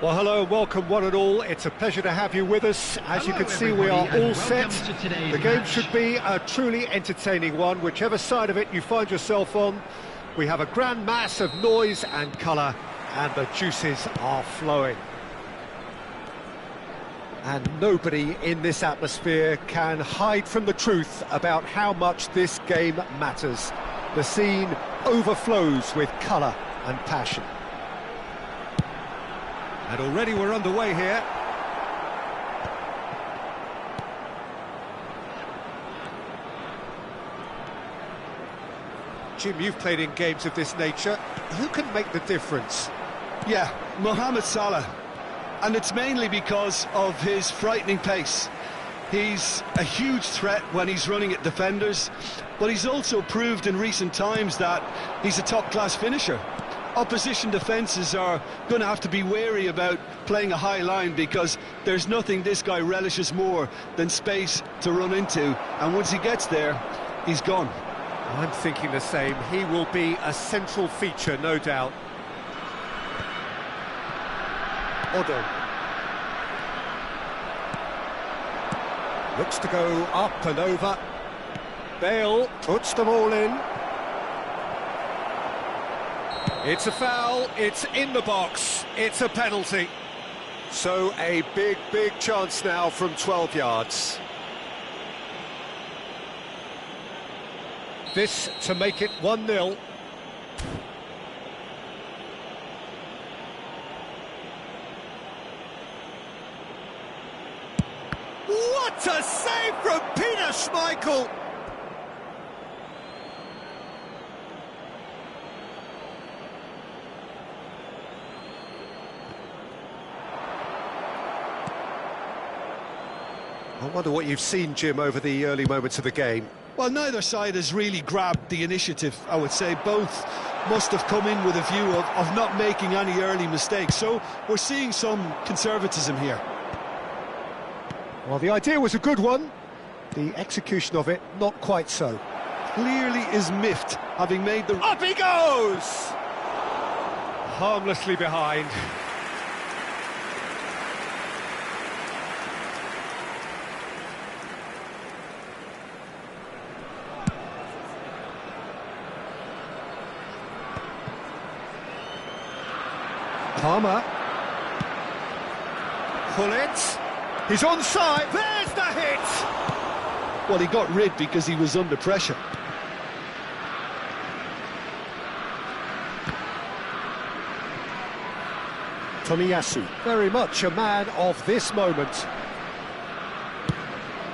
Well, hello and welcome one and all. It's a pleasure to have you with us. As you can see, we are all set. The game should be a truly entertaining one, whichever side of it you find yourself on. We have a grand mass of noise and colour, and the juices are flowing. And nobody in this atmosphere can hide from the truth about how much this game matters. The scene overflows with colour and passion. And already we're underway here. Jim, you've played in games of this nature. Who can make the difference? Yeah, Mohamed Salah. And it's mainly because of his frightening pace. He's a huge threat when he's running at defenders, but he's also proved in recent times that he's a top-class finisher. Opposition defences are going to have to be wary about playing a high line because there's nothing this guy relishes more than space to run into, and once he gets there, he's gone. I'm thinking the same. He will be a central feature, no doubt. Odo. Looks to go up and over. Bale puts them all in. It's a foul, it's in the box, it's a penalty. So a big chance now from 12 yards. This to make it 1-0. What a save from Peter Schmeichel! I wonder what you've seen, Jim, over the early moments of the game. Well, neither side has really grabbed the initiative, I would say. Both must have come in with a view of not making any early mistakes. So we're seeing some conservatism here. Well, the idea was a good one. The execution of it, not quite so. Clearly is miffed, having made the... Up he goes! Harmlessly behind. Palmer. Pull it. He's onside. There's the hit. Well, he got rid because he was under pressure. Tomiyasu, very much a man of this moment.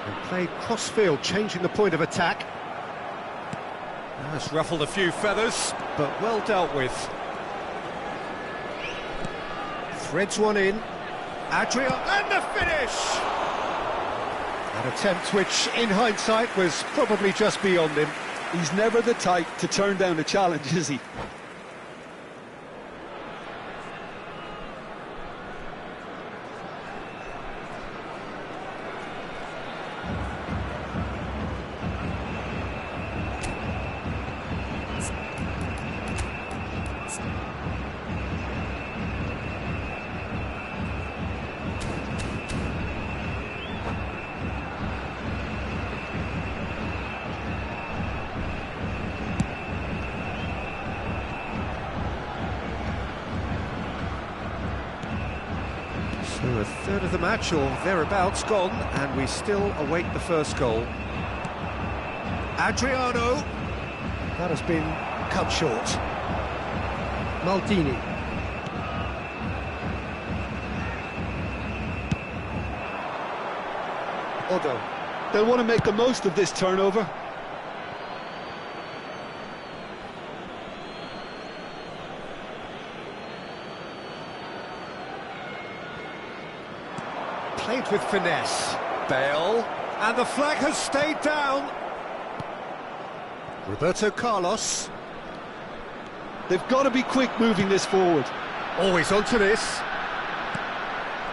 And played cross-field, changing the point of attack. That's ruffled a few feathers, but well dealt with. Threads one in. Adrian, and the finish! An attempt which, in hindsight, was probably just beyond him. He's never the type to turn down a challenge, is he? So a third of the match, or thereabouts, gone, and we still await the first goal. Adriano. That has been cut short. Maldini. Odo. They'll want to make the most of this turnover. Played with finesse. Bale. And the flag has stayed down. Roberto Carlos. They've got to be quick moving this forward. Always onto this.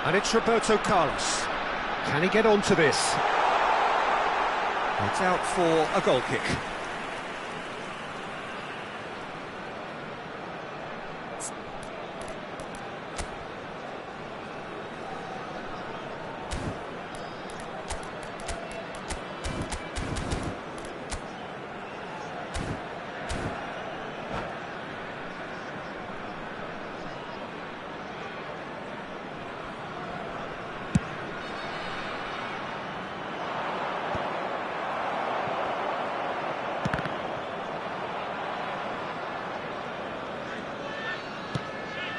And it's Roberto Carlos. Can he get onto this? It's out for a goal kick.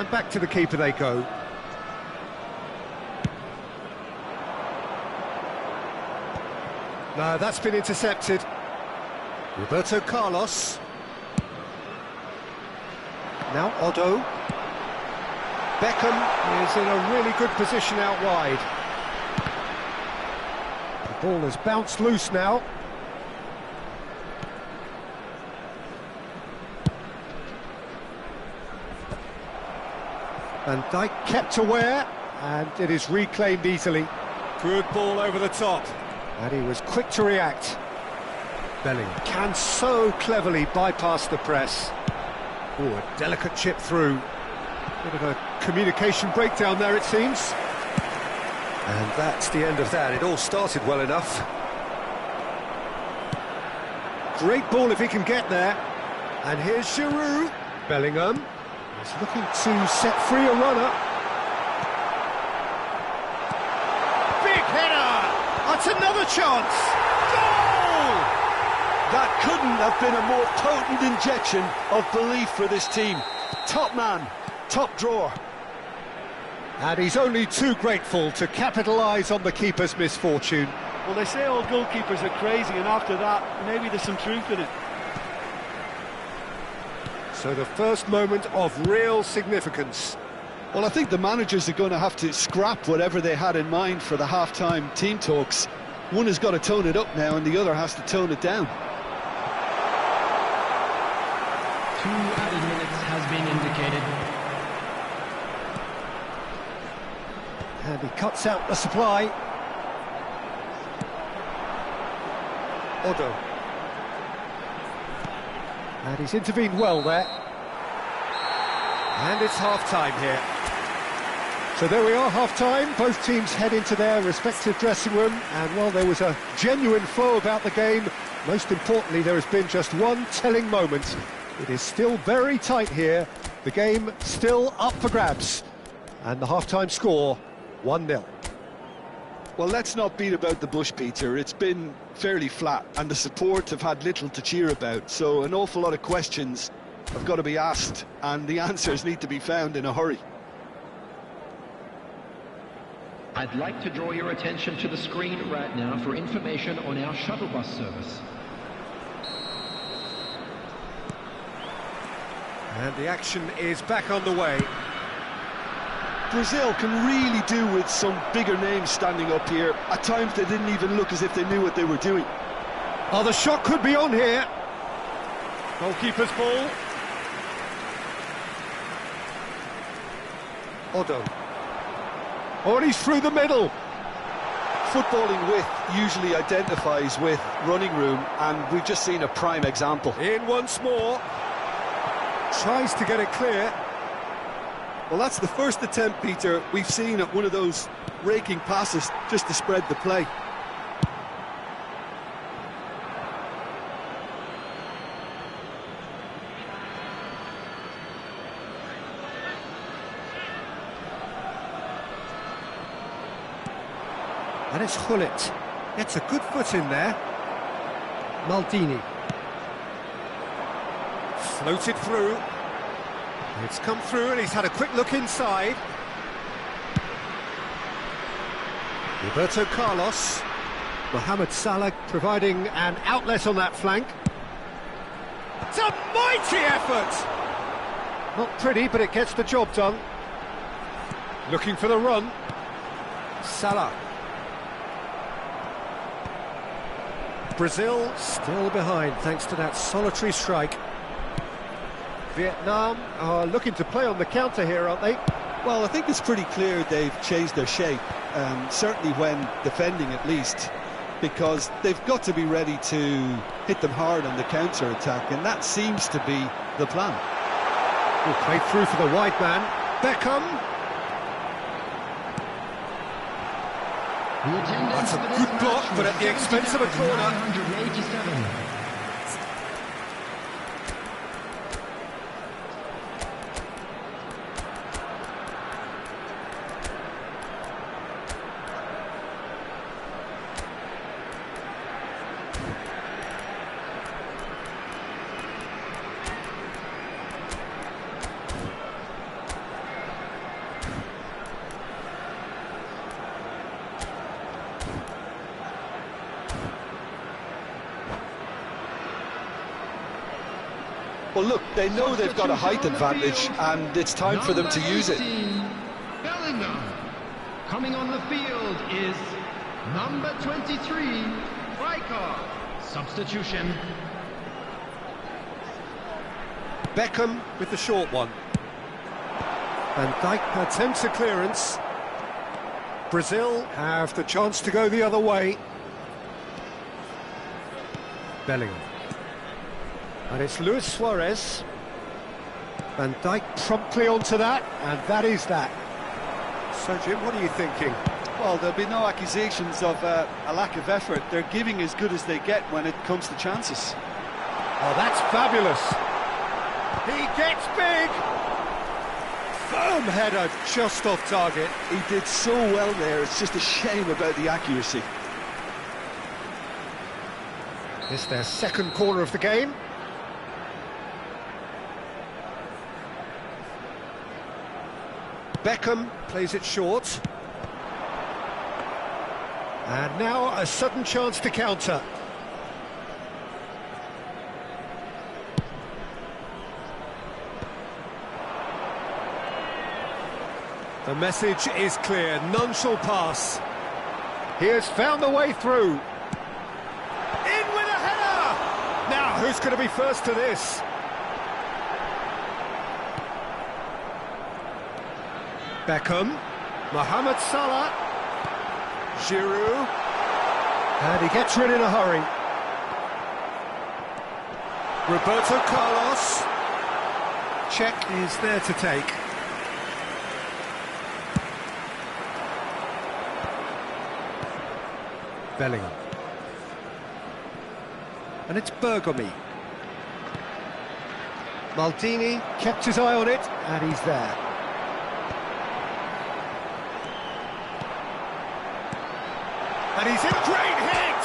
And back to the keeper they go. No, that's been intercepted. Roberto Carlos. Now Oddo. Beckham is in a really good position out wide. The ball has bounced loose now. Van Dijk kept aware, and it is reclaimed easily. Good ball over the top. And he was quick to react. Bellingham can so cleverly bypass the press. Oh, a delicate chip through. Bit of a communication breakdown there, it seems. And that's the end of that. It all started well enough. Great ball if he can get there. And here's Giroud. Bellingham is looking to set free a runner. Big header! That's another chance! Goal! That couldn't have been a more potent injection of belief for this team. Top man, top drawer. And he's only too grateful to capitalise on the keeper's misfortune. Well, they say all goalkeepers are crazy, and after that, maybe there's some truth in it. So the first moment of real significance. Well, I think the managers are going to have to scrap whatever they had in mind for the half-time team talks. One has got to tone it up now, and the other has to tone it down. 2 added minutes has been indicated. And he cuts out the supply. Oddo. And he's intervened well there. And it's half-time here. So there we are, half-time. Both teams head into their respective dressing room. And while there was a genuine flow about the game, most importantly, there has been just one telling moment. It is still very tight here. The game still up for grabs. And the half-time score, 1-0. Well, let's not beat about the bush, Peter. It's been fairly flat, and the support have had little to cheer about. So an awful lot of questions have got to be asked, and the answers need to be found in a hurry. I'd like to draw your attention to the screen right now for information on our shuttle bus service. And the action is back on the way. Brazil can really do with some bigger names standing up here. At times they didn't even look as if they knew what they were doing. Oh, the shot could be on here. Goalkeeper's ball. Oddo. Oh, and he's through the middle. Footballing width usually identifies with running room, and we've just seen a prime example. In once more. Tries to get it clear. Well, that's the first attempt, Peter, we've seen at one of those raking passes just to spread the play. And it's Gullit. Gets a good foot in there. Maldini. Floated through. It's come through and he's had a quick look inside. Roberto Carlos. Mohamed Salah providing an outlet on that flank. It's a mighty effort! Not pretty, but it gets the job done. Looking for the run. Salah. Brazil still behind thanks to that solitary strike. Vietnam are looking to play on the counter here, aren't they? Well, I think it's pretty clear they've changed their shape, certainly when defending at least, because they've got to be ready to hit them hard on the counter-attack, and that seems to be the plan. Oh, played through for the wide man. Beckham. That's a good block, but at the expense of a corner. 987. Well, look, they know they've got a height advantage, and it's time for them to use it. Bellingham. Coming on the field is number 23, Rijkaard. Substitution. Beckham with the short one. Van Dijk attempts a clearance. Brazil have the chance to go the other way. Bellingham. And it's Luis Suarez. Van Dijk promptly onto that, and that is that. So, Jim, what are you thinking? Well, there'll be no accusations of a lack of effort. They're giving as good as they get when it comes to chances. Oh, that's fabulous. He gets big. Firm header just off target. He did so well there, it's just a shame about the accuracy. It's their second corner of the game. Beckham plays it short. And now a sudden chance to counter. The message is clear, none shall pass. He has found the way through. In with a header! Now, who's going to be first to this? Beckham, Mohamed Salah, Giroud, and he gets rid in a hurry. Roberto Carlos, check is there to take. Bellingham. And it's Bergomi. Maldini kept his eye on it, and he's there. And he's in great hit!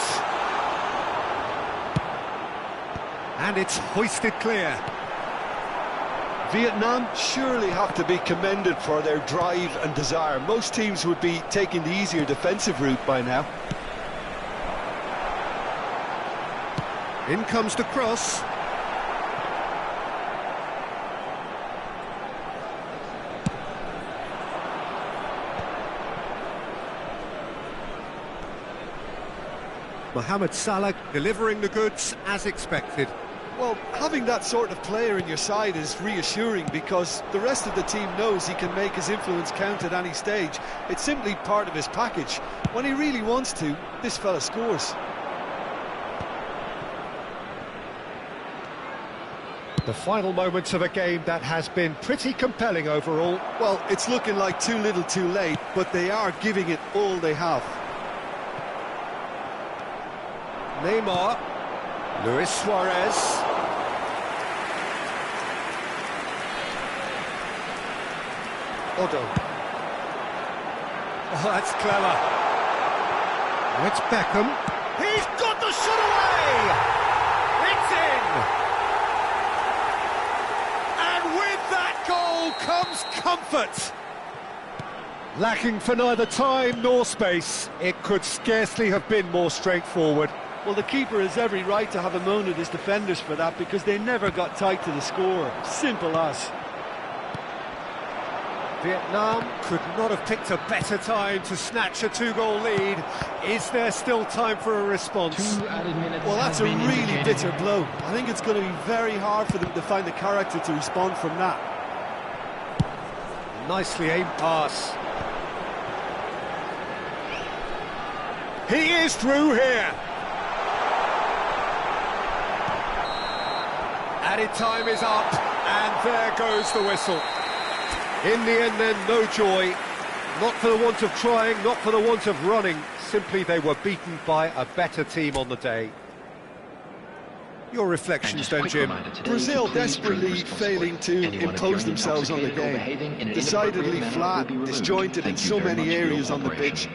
And it's hoisted clear. Vietnam surely have to be commended for their drive and desire. Most teams would be taking the easier defensive route by now. In comes the cross. Mohamed Salah delivering the goods as expected. Well, having that sort of player in your side is reassuring because the rest of the team knows he can make his influence count at any stage. It's simply part of his package. When he really wants to, this fella scores. The final moments of a game that has been pretty compelling overall. Well, it's looking like too little too late, but they are giving it all they have. Neymar, Luis Suarez. Otto. Oh, that's clever. Oh, it's Beckham. He's got the shot away! It's in! And with that goal comes comfort. Lacking for neither time nor space, it could scarcely have been more straightforward. Well, the keeper has every right to have a moan at his defenders for that because they never got tight to the score. Simple as. Vietnam could not have picked a better time to snatch a two-goal lead. Is there still time for a response? 2 added minutes. Well, that's a really bitter blow. I think it's going to be very hard for them to find the character to respond from that. Nicely aimed pass. He is through here. Added time is up, and there goes the whistle. In the end then, no joy. Not for the want of trying, not for the want of running. Simply they were beaten by a better team on the day. Your reflections then, Jim? Brazil desperately failing to impose themselves on the game. Decidedly flat, disjointed in so many areas on the pitch.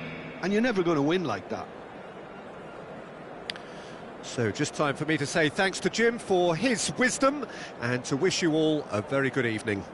And you're never going to win like that. So just time for me to say thanks to Jim for his wisdom and to wish you all a very good evening.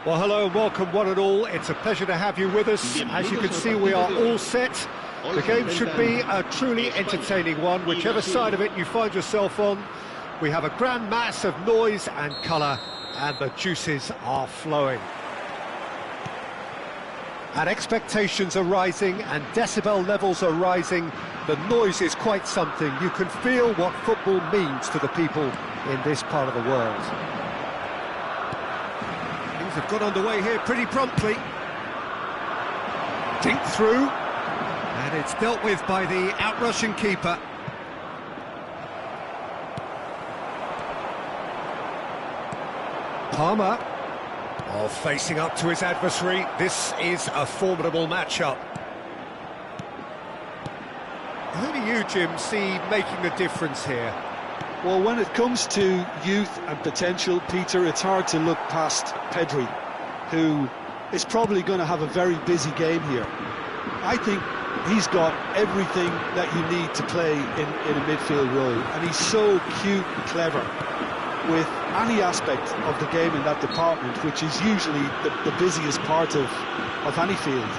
Well, hello and welcome one and all. It's a pleasure to have you with us. As you can see, we are all set. The game should be a truly entertaining one, whichever side of it you find yourself on. We have a grand mass of noise and colour, and the juices are flowing. And expectations are rising, and decibel levels are rising. The noise is quite something. You can feel what football means to the people in this part of the world. Things have got underway here pretty promptly. Dink through, and it's dealt with by the outrushing keeper. Palmer, facing up to his adversary. This is a formidable matchup. Who do you, Jim, see making the difference here? Well, when it comes to youth and potential, Peter, it's hard to look past Pedri, who is probably going to have a very busy game here. I think he's got everything that you need to play in a midfield role, and he's so cute and clever with any aspect of the game in that department, which is usually the busiest part of any field.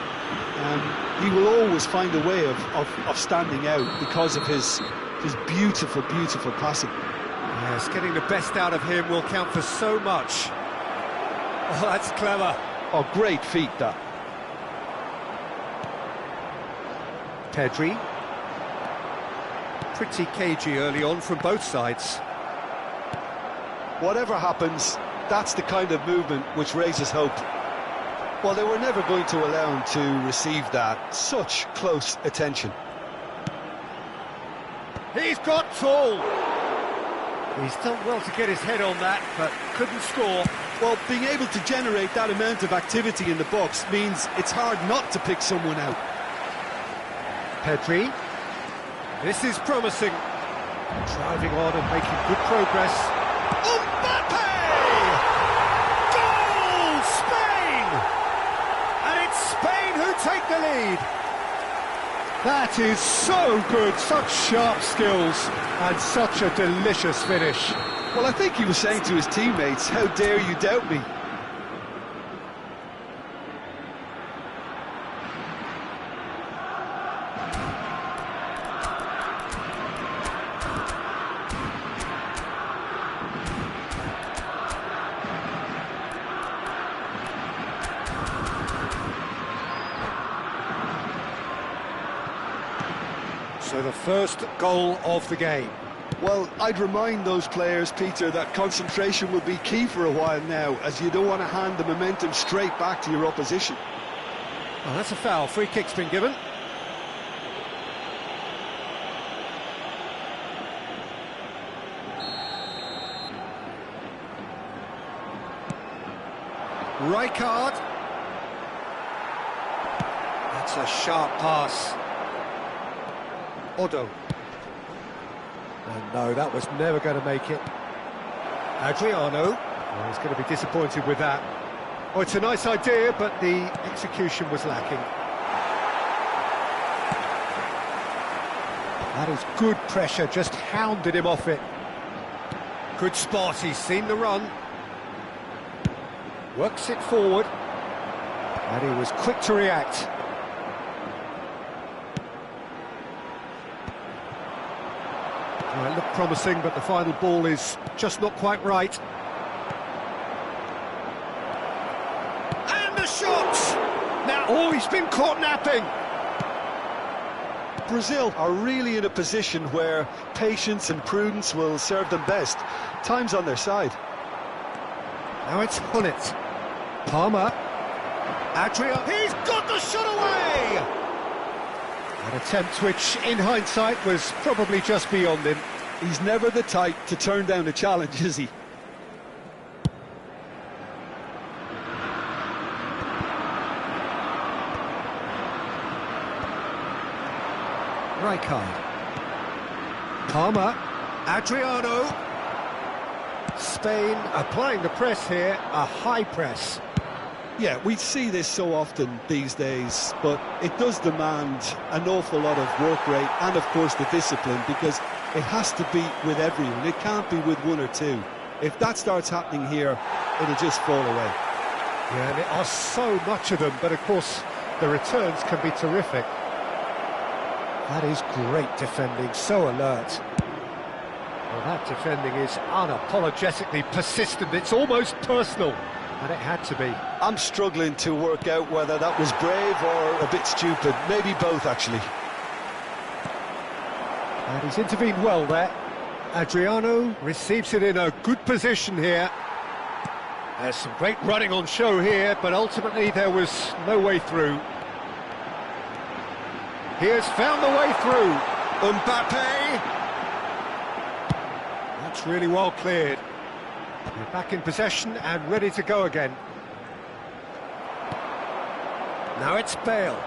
He will always find a way of standing out because of his beautiful, beautiful passing. Yes, getting the best out of him will count for so much. Oh, that's clever. Oh, great feat, that. Pedri. Pretty cagey early on from both sides. Whatever happens, that's the kind of movement which raises hope. Well, they were never going to allow him to receive that. Such close attention. He's got tall. He's done well to get his head on that, but couldn't score. Well, being able to generate that amount of activity in the box means it's hard not to pick someone out. Pedri. This is promising. Driving on and making good progress. Mbappe! Goal! Spain! And it's Spain who take the lead. That is so good, such sharp skills, and such a delicious finish. Well, I think he was saying to his teammates, how dare you doubt me? So the first goal of the game. Well, I'd remind those players, Peter, that concentration will be key for a while now, as you don't want to hand the momentum straight back to your opposition. Well, that's a foul. Free kick's been given. Rijkaard. That's a sharp pass. Odo. And no, that was never going to make it. Adriano. Well, he's going to be disappointed with that. Oh, it's a nice idea, but the execution was lacking. That is good pressure, just hounded him off it. Good spot, he's seen the run. Works it forward. And he was quick to react. Well, it looked promising, but the final ball is just not quite right. And the shot! Now, oh, he's been caught napping. Brazil are really in a position where patience and prudence will serve them best. Time's on their side. Now it's Hunnit. Palmer. Adria. He's got the shot away! An attempt which, in hindsight, was probably just beyond him. He's never the type to turn down a challenge, is he? Rijkaard. Palmer. Adriano. Spain applying the press here, a high press. Yeah, we see this so often these days, but it does demand an awful lot of work rate and, of course, the discipline, because it has to be with everyone. It can't be with one or two. If that starts happening here, it'll just fall away. Yeah, and there are so much of them, but of course the returns can be terrific. That is great defending, so alert. Well, that defending is unapologetically persistent, it's almost personal, and it had to be. I'm struggling to work out whether that was brave or a bit stupid, maybe both actually. And he's intervened well there. Adriano receives it in a good position here. There's some great running on show here, but ultimately there was no way through. He has found the way through. Mbappe. That's really well cleared. We're back in possession and ready to go again. Now it's Bale.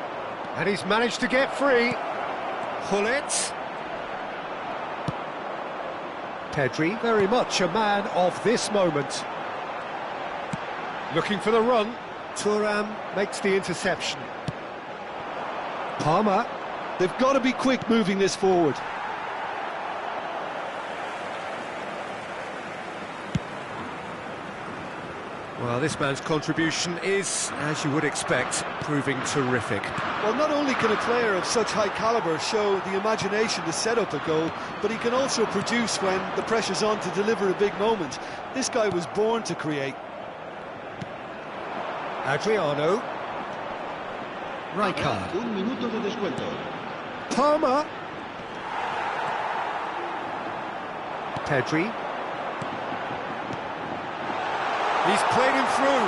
And he's managed to get free. Gullit. Pedri, very much a man of this moment. Looking for the run. Thuram makes the interception. Palmer. They've got to be quick moving this forward. Well, this man's contribution is, as you would expect, proving terrific. Well, not only can a player of such high calibre show the imagination to set up a goal, but he can also produce when the pressure's on to deliver a big moment. This guy was born to create. Adriano. Rijkaard. Un minuto de descuento. Palmer. Pedri. He's played him through,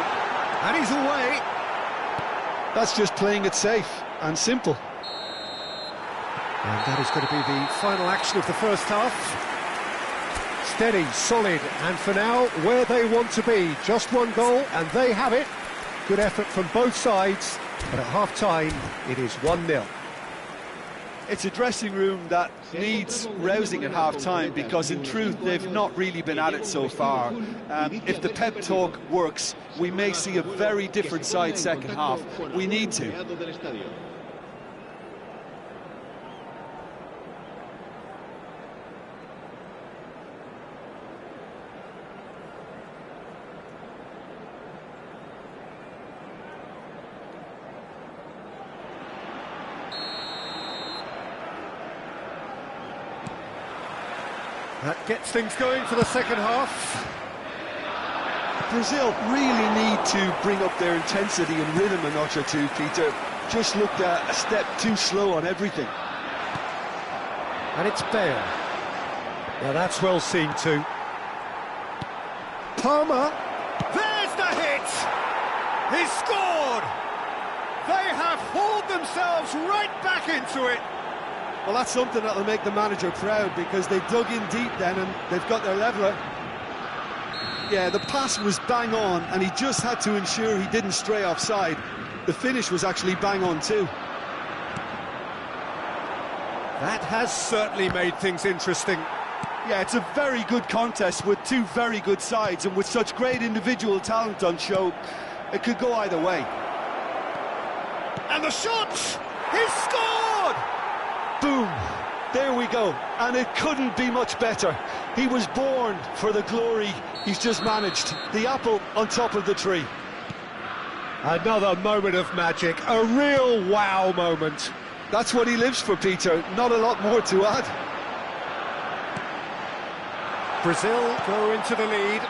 and he's away. That's just playing it safe and simple. And that is going to be the final action of the first half. Steady, solid, and for now, where they want to be. Just one goal, and they have it. Good effort from both sides, but at half-time, it is 1-0. It's a dressing room that needs rousing at half-time because, in truth, they've not really been at it so far. If the pep talk works, we may see a very different side second half. We need to. That gets things going for the second half. Brazil really need to bring up their intensity and rhythm a notch or two, Peter. Just looked a step too slow on everything. And it's Bale. Now that's well seen too. Palmer. There's the hit! He's scored! They have hauled themselves right back into it. Well, that's something that'll make the manager proud because they dug in deep then and they've got their leveller. Yeah, the pass was bang on and he just had to ensure he didn't stray offside. The finish was actually bang on too. That has certainly made things interesting. Yeah, it's a very good contest with two very good sides, and with such great individual talent on show, it could go either way. And the shot! He's scored! Boom! There we go, and it couldn't be much better. He was born for the glory he's just managed. The apple on top of the tree. Another moment of magic, a real wow moment. That's what he lives for, Peter. Not a lot more to add. Brazil go into the lead.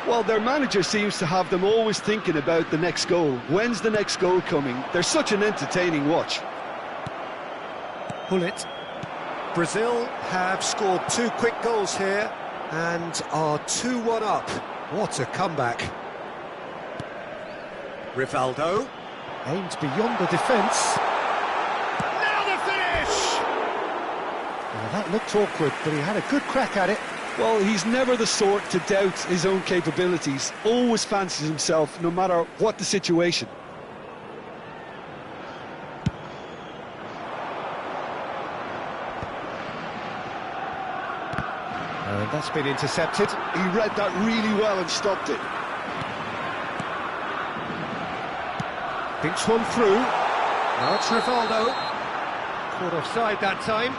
Well, their manager seems to have them always thinking about the next goal. When's the next goal coming? They're such an entertaining watch. Gullit. Brazil have scored 2 quick goals here and are 2-1 up. What a comeback. Rivaldo aimed beyond the defence. Now the finish! Well, that looked awkward, but he had a good crack at it. Well, he's never the sort to doubt his own capabilities. Always fancies himself, no matter what the situation. And that's been intercepted. He read that really well and stopped it. Thinks one through. Now it's Rivaldo. Caught offside that time.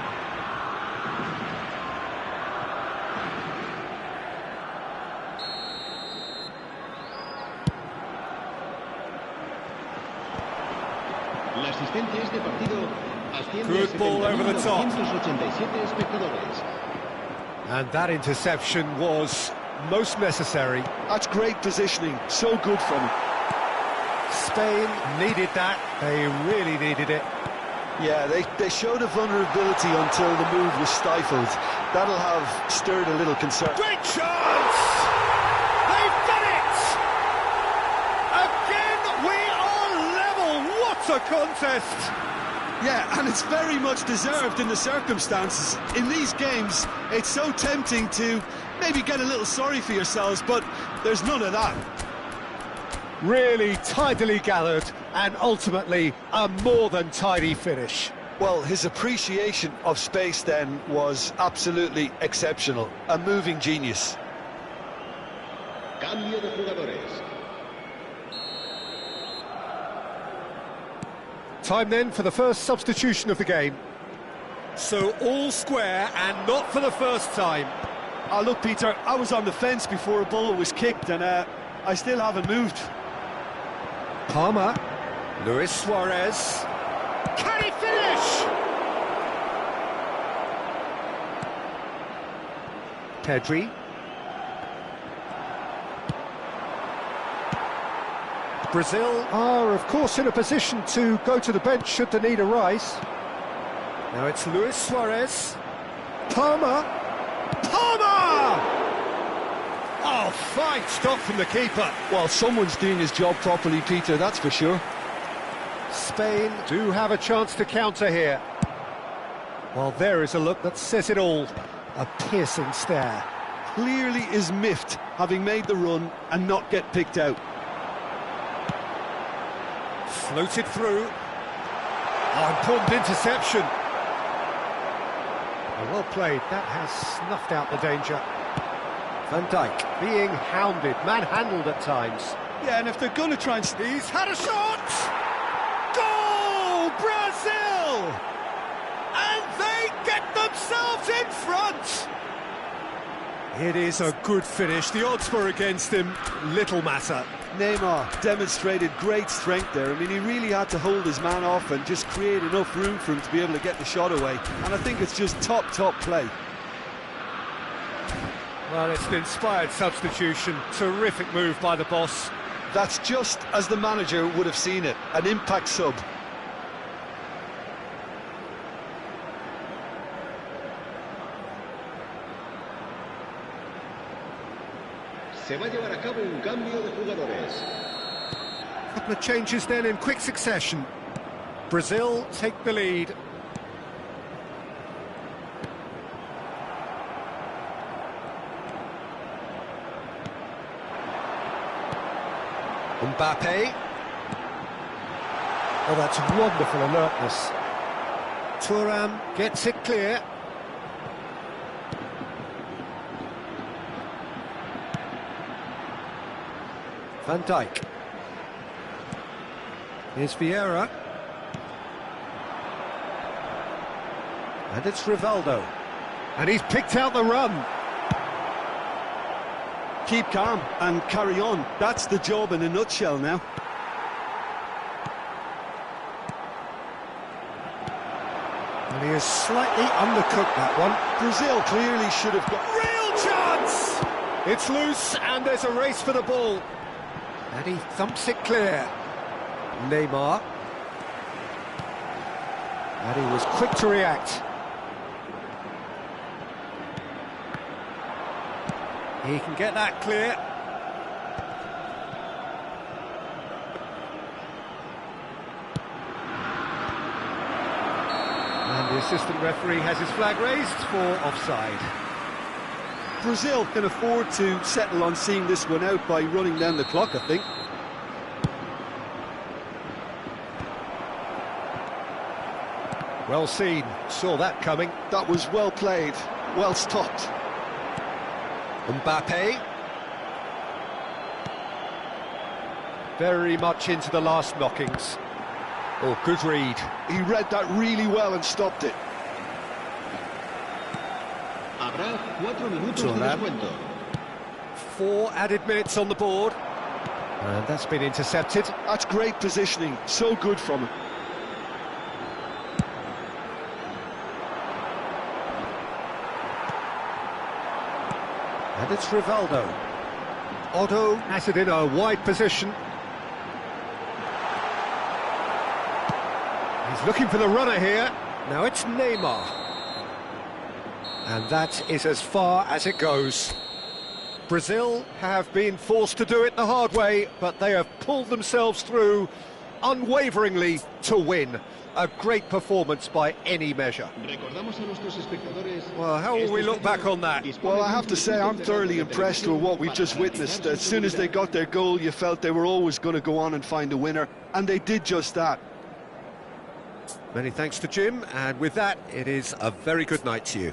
Good ball over the top. And that interception was most necessary. That's great positioning, so good from him. Spain needed that, they really needed it. Yeah, they showed a vulnerability until the move was stifled. That'll have stirred a little concern. Great chance! They've done it! Again, we are level! What a contest! Yeah, and it's very much deserved in the circumstances. In these games, it's so tempting to maybe get a little sorry for yourselves, but there's none of that. Really tidily gathered, and ultimately a more than tidy finish. Well, his appreciation of space then was absolutely exceptional. A moving genius. Cambio de jugadores. Time then for the first substitution of the game. So all square, and not for the first time. Look, Peter, I was on the fence before a ball was kicked, and I still haven't moved. Palmer, Luis Suarez. Can he finish? Pedri. Brazil are, of course, in a position to go to the bench should the need arise. Now it's Luis Suarez. Palmer. Palmer! Oh, fine stop from the keeper. Well, someone's doing his job properly, Peter, that's for sure. Spain do have a chance to counter here. Well, there is a look that says it all. A piercing stare. Clearly is miffed, having made the run and not get picked out. Floated through. Oh, important interception. Oh, well played. That has snuffed out the danger. Van Dijk being hounded, manhandled at times. Yeah, and if they're going to try and... He's had a shot! Goal! Brazil! And they get themselves in front! It is a good finish. The odds were against him. Little matter. Neymar demonstrated great strength there. I mean, he really had to hold his man off and just create enough room for him to be able to get the shot away. And I think it's just top play. Well, it's an inspired substitution. Terrific move by the boss. That's just as the manager would have seen it. An impact sub. Se va a llevar a cabo un cambio de jugadores. A couple of changes then in quick succession. Brazil take the lead. Mbappe. Oh, that's wonderful alertness. Thuram gets it clear. Van Dijk. Here's Vieira. And it's Rivaldo. And he's picked out the run. Keep calm and carry on. That's the job in a nutshell now. And he has slightly undercooked that one. Brazil clearly should have got... Real chance! It's loose and there's a race for the ball. And he thumps it clear. Neymar. And he was quick to react. He can get that clear. And the assistant referee has his flag raised for offside. Brazil can afford to settle on seeing this one out by running down the clock, I think. Well seen, saw that coming. That was well played, well stopped. Mbappe. Very much into the last knockings. Oh, good read. He read that really well and stopped it. Habrá 4 minutos de descuento. 4 added minutes on the board. And that's been intercepted. That's great positioning, so good from him. And it's Rivaldo. Otto has it in a wide position. He's looking for the runner here. Now it's Neymar. And that is as far as it goes. Brazil have been forced to do it the hard way, but they have pulled themselves through unwaveringly to win. A great performance by any measure. Well, how will we look back on that? Well, I have to say I'm thoroughly impressed with what we've just witnessed. As soon as they got their goal, you felt they were always going to go on and find a winner, and they did just that. Many thanks to Jim, and with that, it is a very good night to you.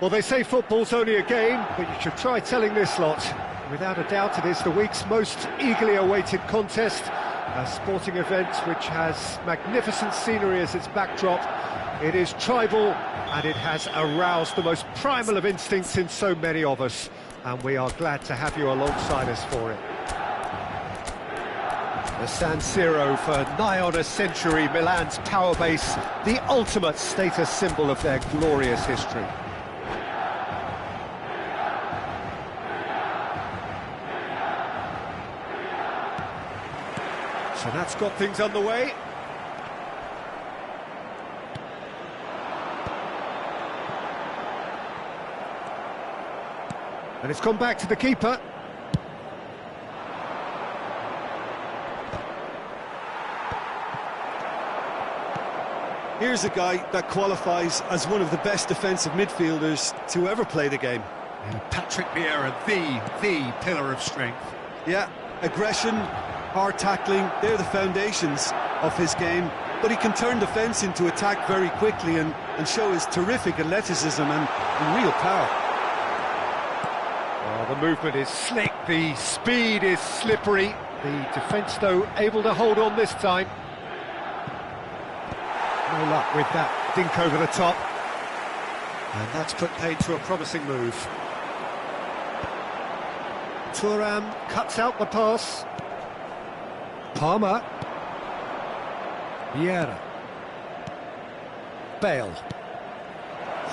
Well, they say football's only a game, but you should try telling this lot. Without a doubt, it is the week's most eagerly awaited contest, a sporting event which has magnificent scenery as its backdrop. It is tribal, and it has aroused the most primal of instincts in so many of us, and we are glad to have you alongside us for it. The San Siro, for nigh on a century, Milan's power base, the ultimate status symbol of their glorious history. So that's got things underway. And it's gone back to the keeper. Here's a guy that qualifies as one of the best defensive midfielders to ever play the game. And Patrick Vieira, the pillar of strength. Yeah, aggression, hard tackling, they're the foundations of his game, but he can turn defence into attack very quickly and show his terrific athleticism and real power. Oh, the movement is slick, the speed is slippery. The defence, though, able to hold on this time. No luck with that dink over the top. And that's put paid to a promising move. Thuram cuts out the pass. Palmer. Vieira. Bale.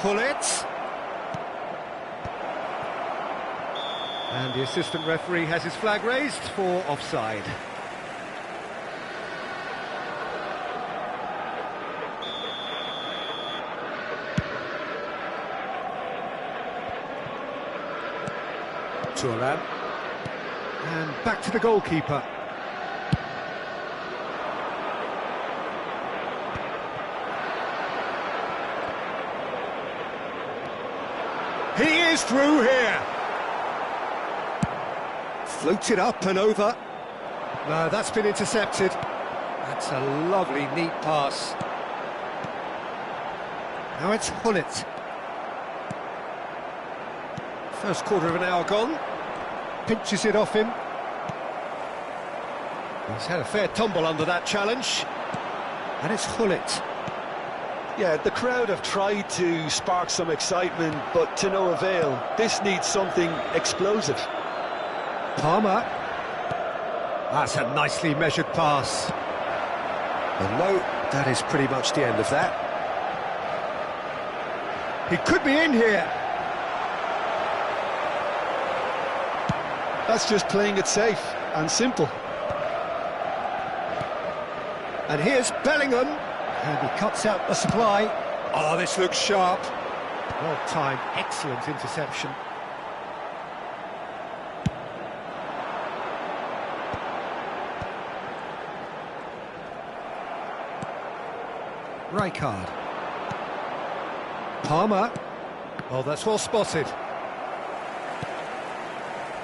Gullit. And the assistant referee has his flag raised for offside. Thuram. And back to the goalkeeper. He is through here. Floated up and over. No, that's been intercepted. That's a lovely, neat pass. Now it's Gullit. First quarter of an hour gone. Pinches it off him. He's had a fair tumble under that challenge. And it's Gullit. Yeah, the crowd have tried to spark some excitement, but to no avail. This needs something explosive. Palmer. That's a nicely measured pass. And no, that is pretty much the end of that. He could be in here. That's just playing it safe and simple. And here's Bellingham. And he cuts out the supply. Oh, this looks sharp. Well timed, excellent interception. Rijkaard. Palmer. Oh, that's well spotted.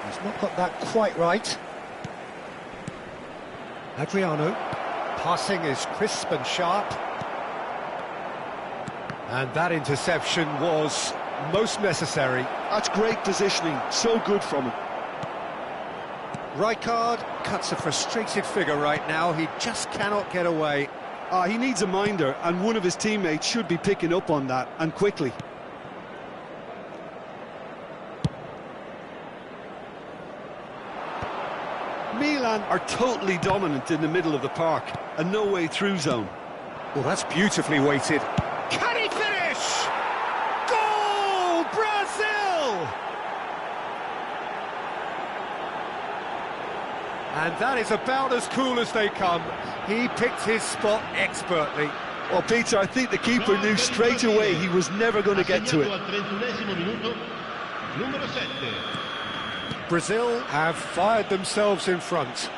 He's not got that quite right. Adriano. Passing is crisp and sharp. And that interception was most necessary. That's great positioning, so good from him. Rijkaard cuts a frustrated figure right now. He just cannot get away. He needs a minder, and one of his teammates should be picking up on that, and quickly. Milan are totally dominant in the middle of the park, a no-way through zone. Well, that's beautifully weighted. Can he finish? Goal, Brazil! And that is about as cool as they come. He picked his spot expertly. Well, Peter, I think the keeper knew straight away he was never going to get to it. Brazil have fired themselves in front.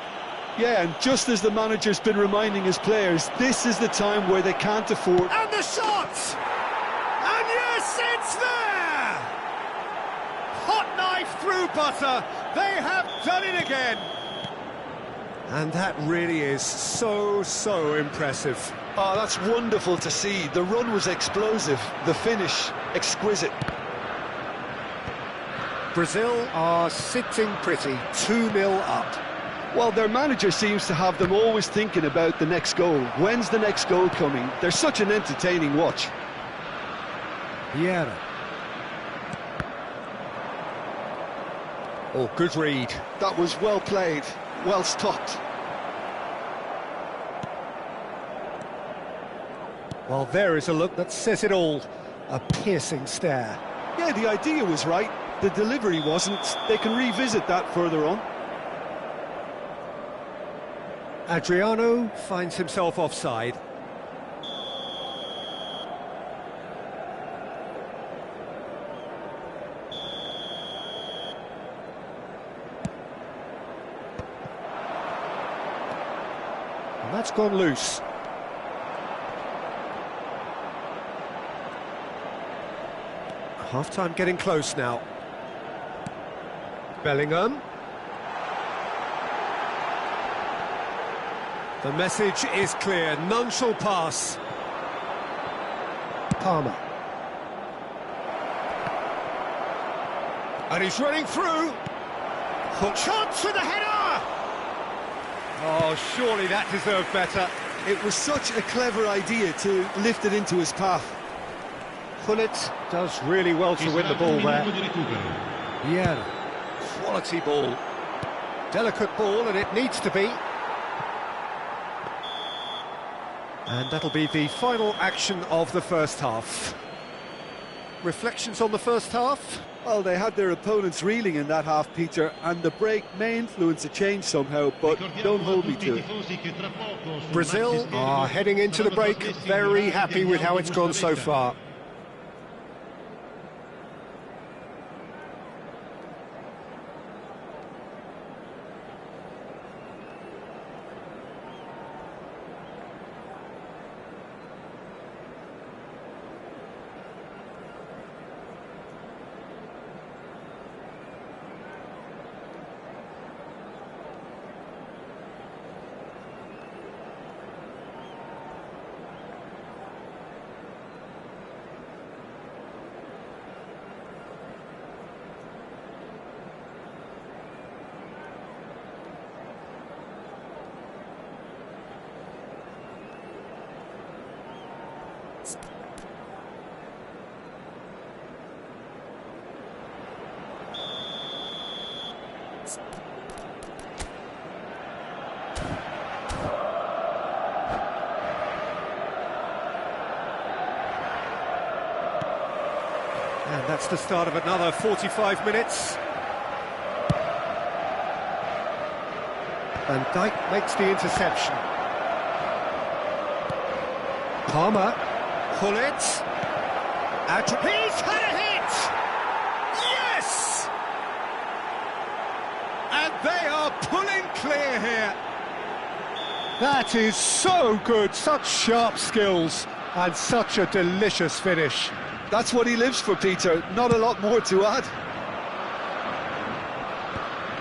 Yeah, and just as the manager's been reminding his players, this is the time where they can't afford... And the shot! And yes, it's there! Hot knife through butter. They have done it again. And that really is so impressive. Oh, that's wonderful to see. The run was explosive, the finish exquisite. Brazil are sitting pretty, 2-0 up. Well, their manager seems to have them always thinking about the next goal. When's the next goal coming? They're such an entertaining watch. Vieira. Oh, good read. That was well played, well stopped. Well, there is a look that says it all. A piercing stare. Yeah, the idea was right. The delivery wasn't. They can revisit that further on. Adriano finds himself offside. And that's gone loose. Half-time getting close now. Bellingham. The message is clear, none shall pass. Palmer. And he's running through. Hook chance for the header! Oh, surely that deserved better. It was such a clever idea to lift it into his path. Gullit does really well to win the ball there. Yeah, quality ball. Delicate ball, and it needs to be. And that'll be the final action of the first half. Reflections on the first half? Well, they had their opponents reeling in that half, Peter, and the break may influence a change somehow, but don't hold me to it. Brazil are heading into the break very happy with how it's gone so far. And that's the start of another 45 minutes. Van Dijk makes the interception. Palmer. Gullit. He's had a hit! Yes! And they are pulling clear here. That is so good, such sharp skills, and such a delicious finish. That's what he lives for, Peter. Not a lot more to add.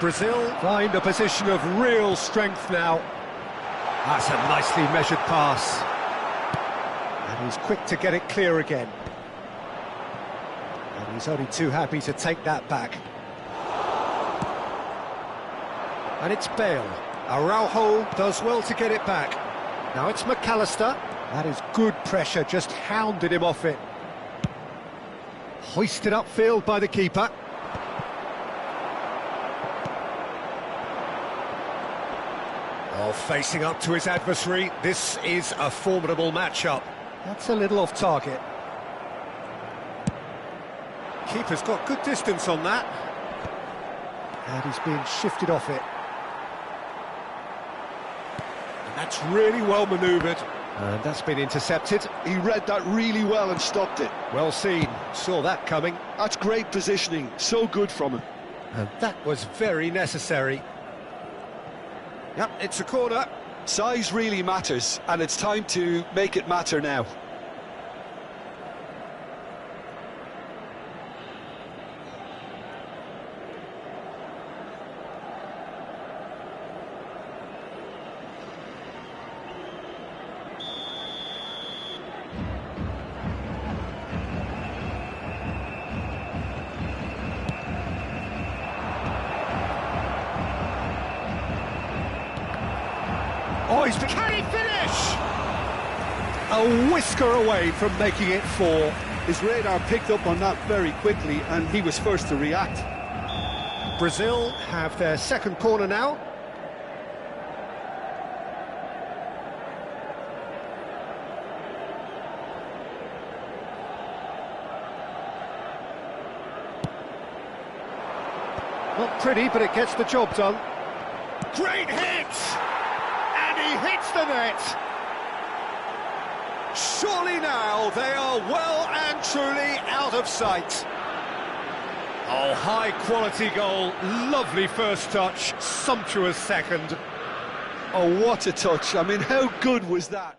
Brazil find a position of real strength now. That's a nicely measured pass. And he's quick to get it clear again. And he's only too happy to take that back. And it's Bale. Araujo does well to get it back. Now it's McAllister. That is good pressure, just hounded him off it. Hoisted upfield by the keeper. Oh, facing up to his adversary, this is a formidable matchup. That's a little off target. Keeper's got good distance on that. And he's being shifted off it. And that's really well manoeuvred. And that's been intercepted. He read that really well and stopped it. Well seen, saw that coming. That's great positioning, so good from him. And that was very necessary. Yep, it's a corner. Size really matters, and it's time to make it matter now. Oh, can he finish? A whisker away from making it 4. His radar picked up on that very quickly, and he was first to react. Brazil have their second corner now. Not pretty, but it gets the job done. Great hit! And he hits the net! Surely now they are well and truly out of sight. Oh, high-quality goal, lovely first touch, sumptuous second. Oh, what a touch. I mean, how good was that?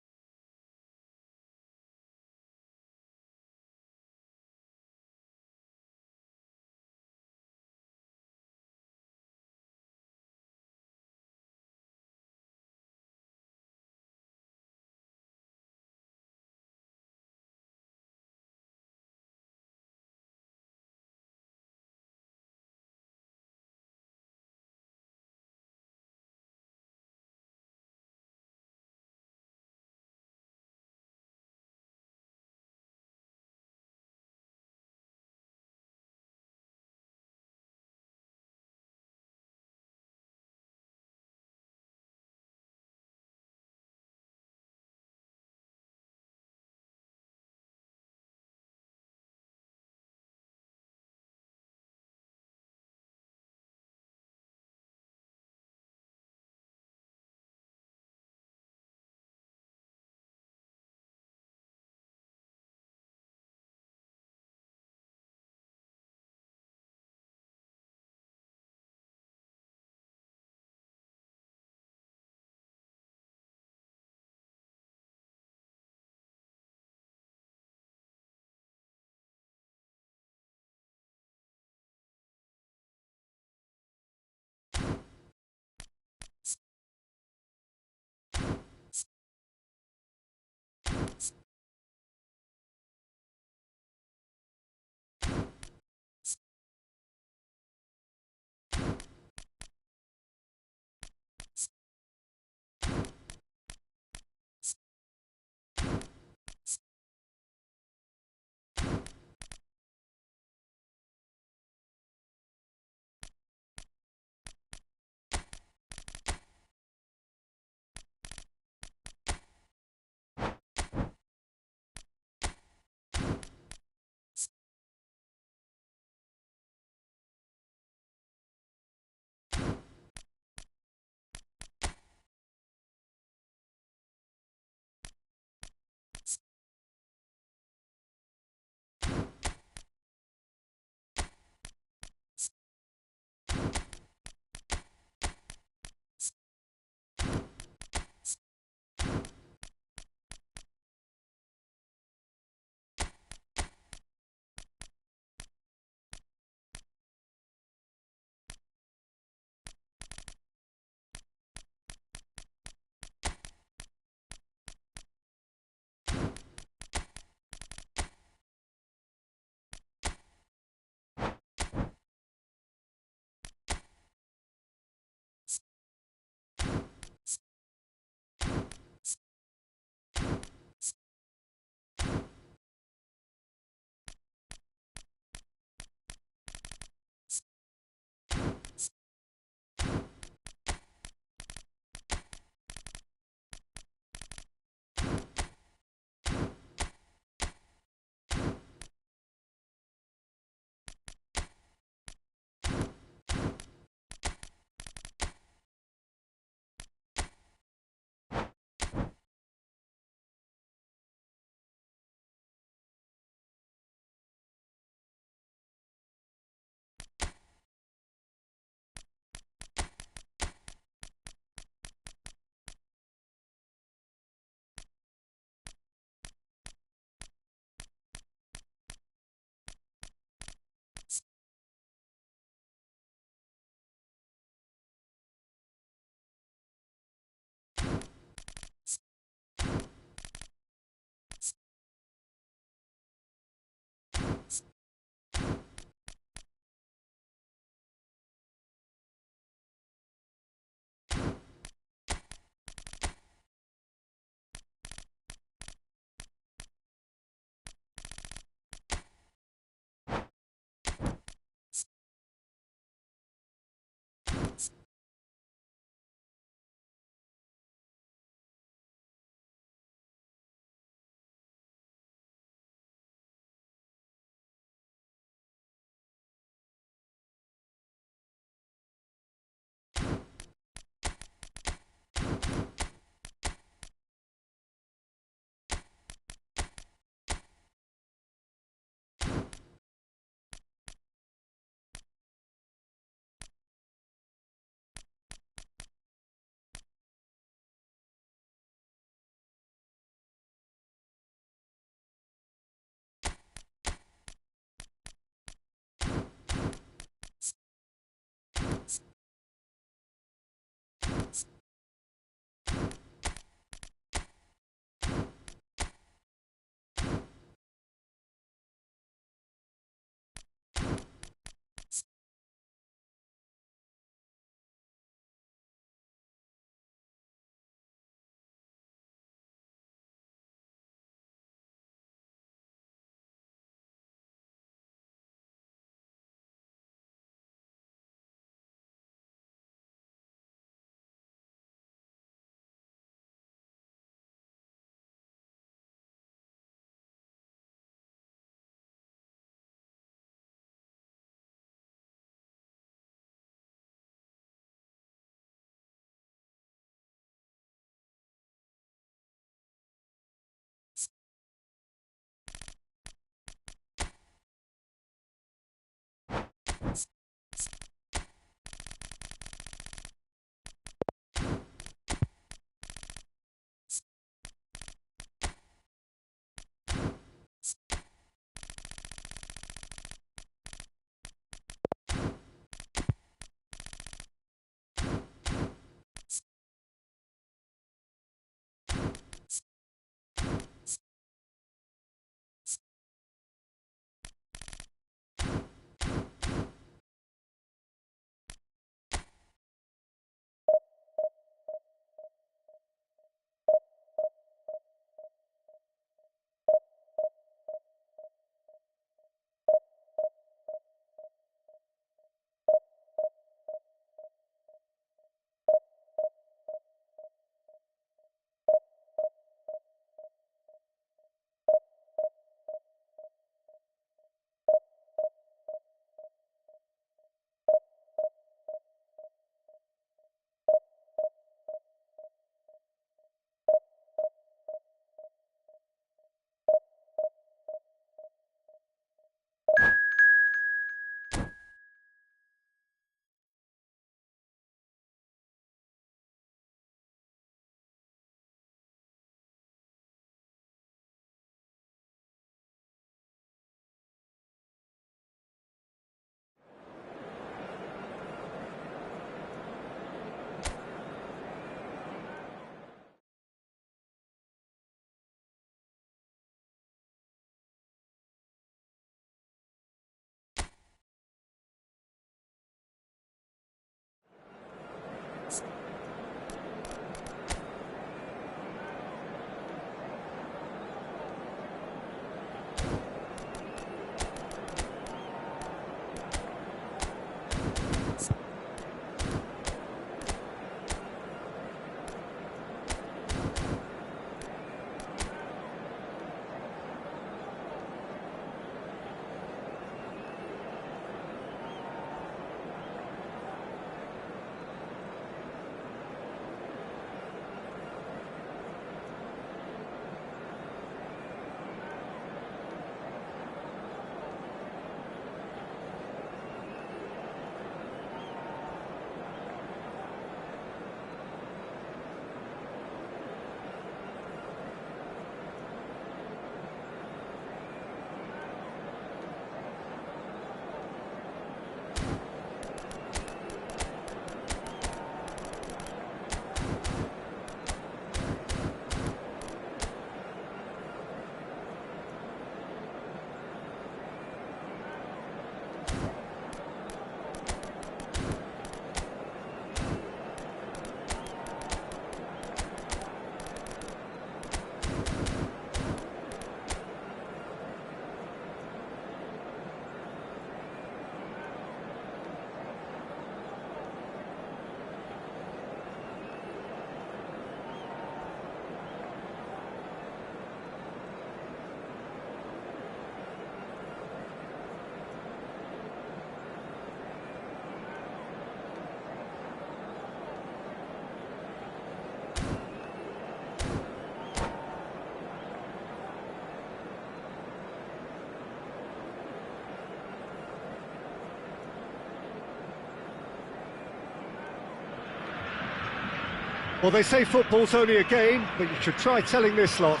Well, they say football's only a game, but you should try telling this lot.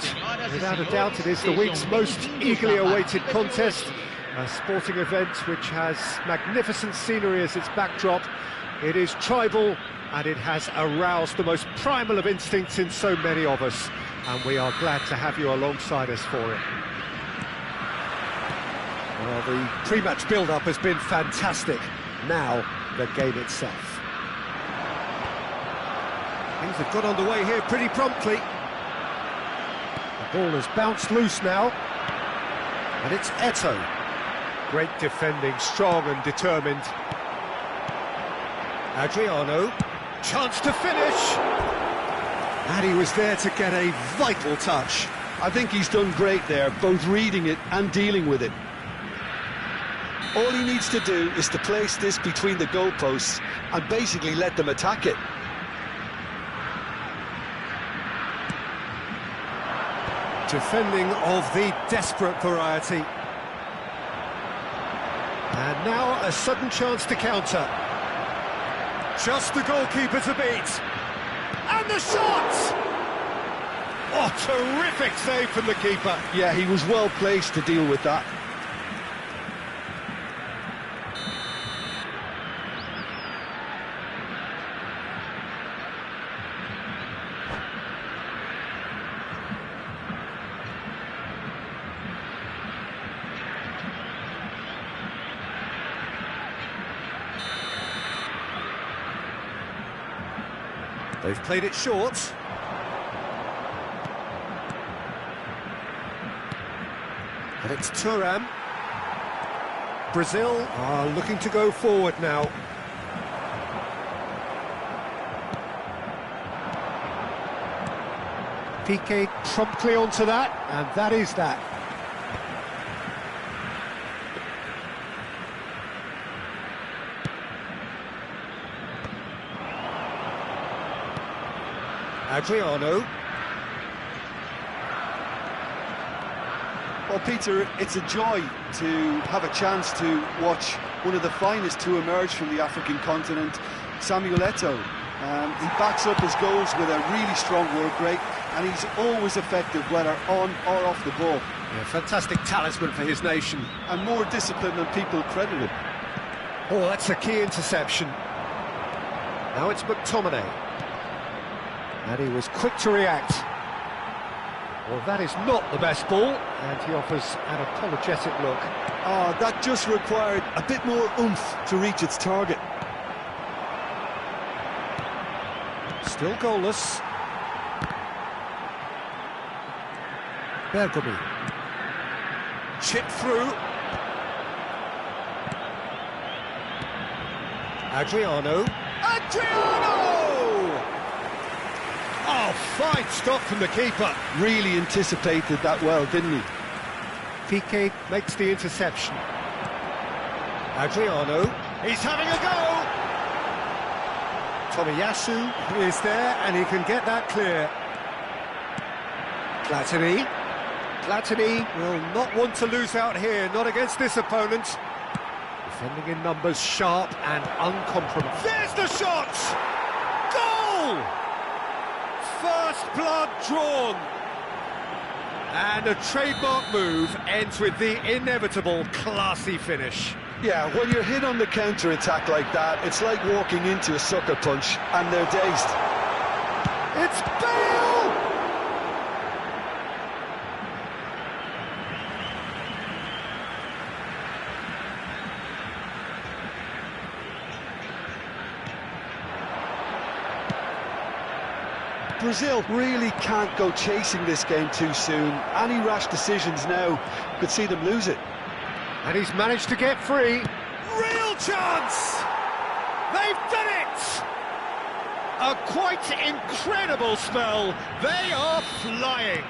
Without a doubt, it is the week's most eagerly awaited contest, a sporting event which has magnificent scenery as its backdrop. It is tribal, and it has aroused the most primal of instincts in so many of us, and we are glad to have you alongside us for it. Well, the pre-match build-up has been fantastic. Now, the game itself. Things have got underway here pretty promptly. The ball has bounced loose now. And it's Eto'o. Great defending, strong and determined. Adriano. Chance to finish. And he was there to get a vital touch. I think he's done great there, both reading it and dealing with it. All he needs to do is to place this between the goalposts and basically let them attack it. Defending of the desperate variety. And now a sudden chance to counter. Just the goalkeeper to beat. And the shot! Oh, terrific save from the keeper. Yeah, he was well placed to deal with that. They've played it short. And it's Thuram. Brazil are looking to go forward now. Piqué promptly onto that, and that is that. Adriano. Well, Peter, it's a joy to have a chance to watch one of the finest to emerge from the African continent, Samuel Eto'o. He backs up his goals with a really strong work rate, and he's always effective, whether on or off the ball. Yeah, fantastic talisman for his nation. And more discipline than people credit him. Oh, that's a key interception. Now it's McTominay. And he was quick to react. Well, that is not the best ball, and he offers an apologetic look. Oh, that just required a bit more oomph to reach its target. Still goalless. Bergomi. Chip through. Adriano. Oh, fine stop from the keeper. Really anticipated that well, didn't he? Piqué makes the interception. Adriano. He's having a go. Tomiyasu is there, and he can get that clear. Platini. Platini will not want to lose out here, not against this opponent. Defending in numbers, sharp and uncompromised. There's the shot! Goal! First blood drawn. And a trademark move ends with the inevitable classy finish. Yeah, when you're hit on the counter-attack like that, it's like walking into a sucker punch and they're dazed. It's Bale! Brazil really can't go chasing this game too soon. Any rash decisions now could see them lose it. And he's managed to get free. Real chance! They've done it! A quite incredible spell. They are flying.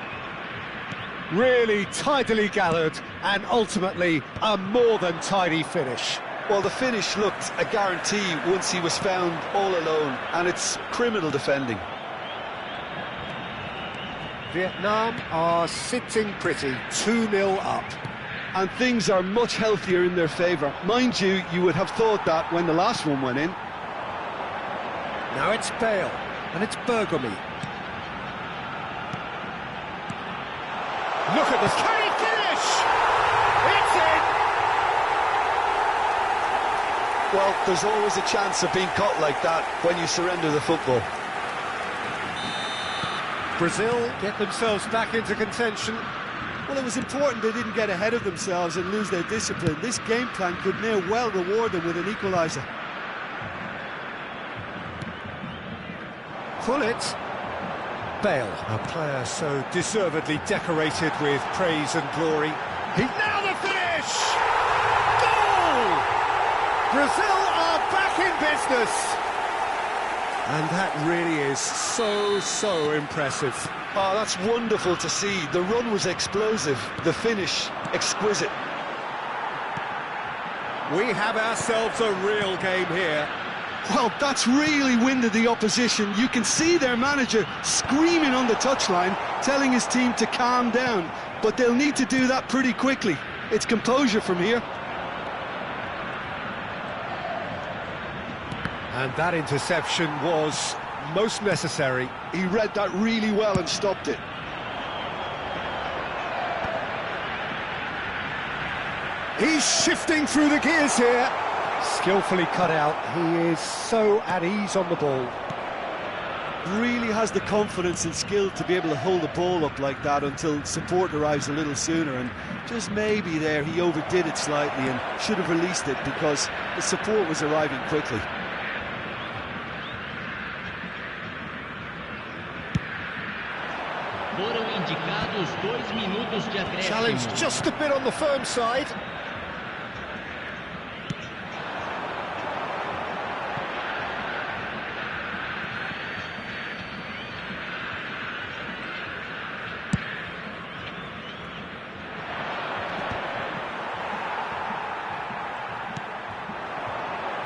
Really tidily gathered, and ultimately a more than tidy finish. Well, the finish looked a guarantee once he was found all alone, and it's criminal defending. Vietnam are sitting pretty, 2-0 up. And things are much healthier in their favour. Mind you, you would have thought that when the last one went in. Now it's Bale. And it's Bergomi. Look at this. Can he finish? It's in! Well, there's always a chance of being caught like that when you surrender the football. Brazil get themselves back into contention. Well, it was important they didn't get ahead of themselves and lose their discipline. This game plan could now well reward them with an equaliser. Gullit. Bale, a player so deservedly decorated with praise and glory. Now the finish! Goal! Brazil are back in business! And that really is so impressive. Oh, that's wonderful to see. The run was explosive, the finish exquisite. We have ourselves a real game here. Well, that's really winded the opposition. You can see their manager screaming on the touchline, telling his team to calm down. But they'll need to do that pretty quickly. It's composure from here. And that interception was most necessary. He read that really well and stopped it. He's shifting through the gears here. Skillfully cut out. He is so at ease on the ball. Really has the confidence and skill to be able to hold the ball up like that until support arrives a little sooner, and just maybe there he overdid it slightly and should have released it because the support was arriving quickly. Challenge just a bit on the firm side.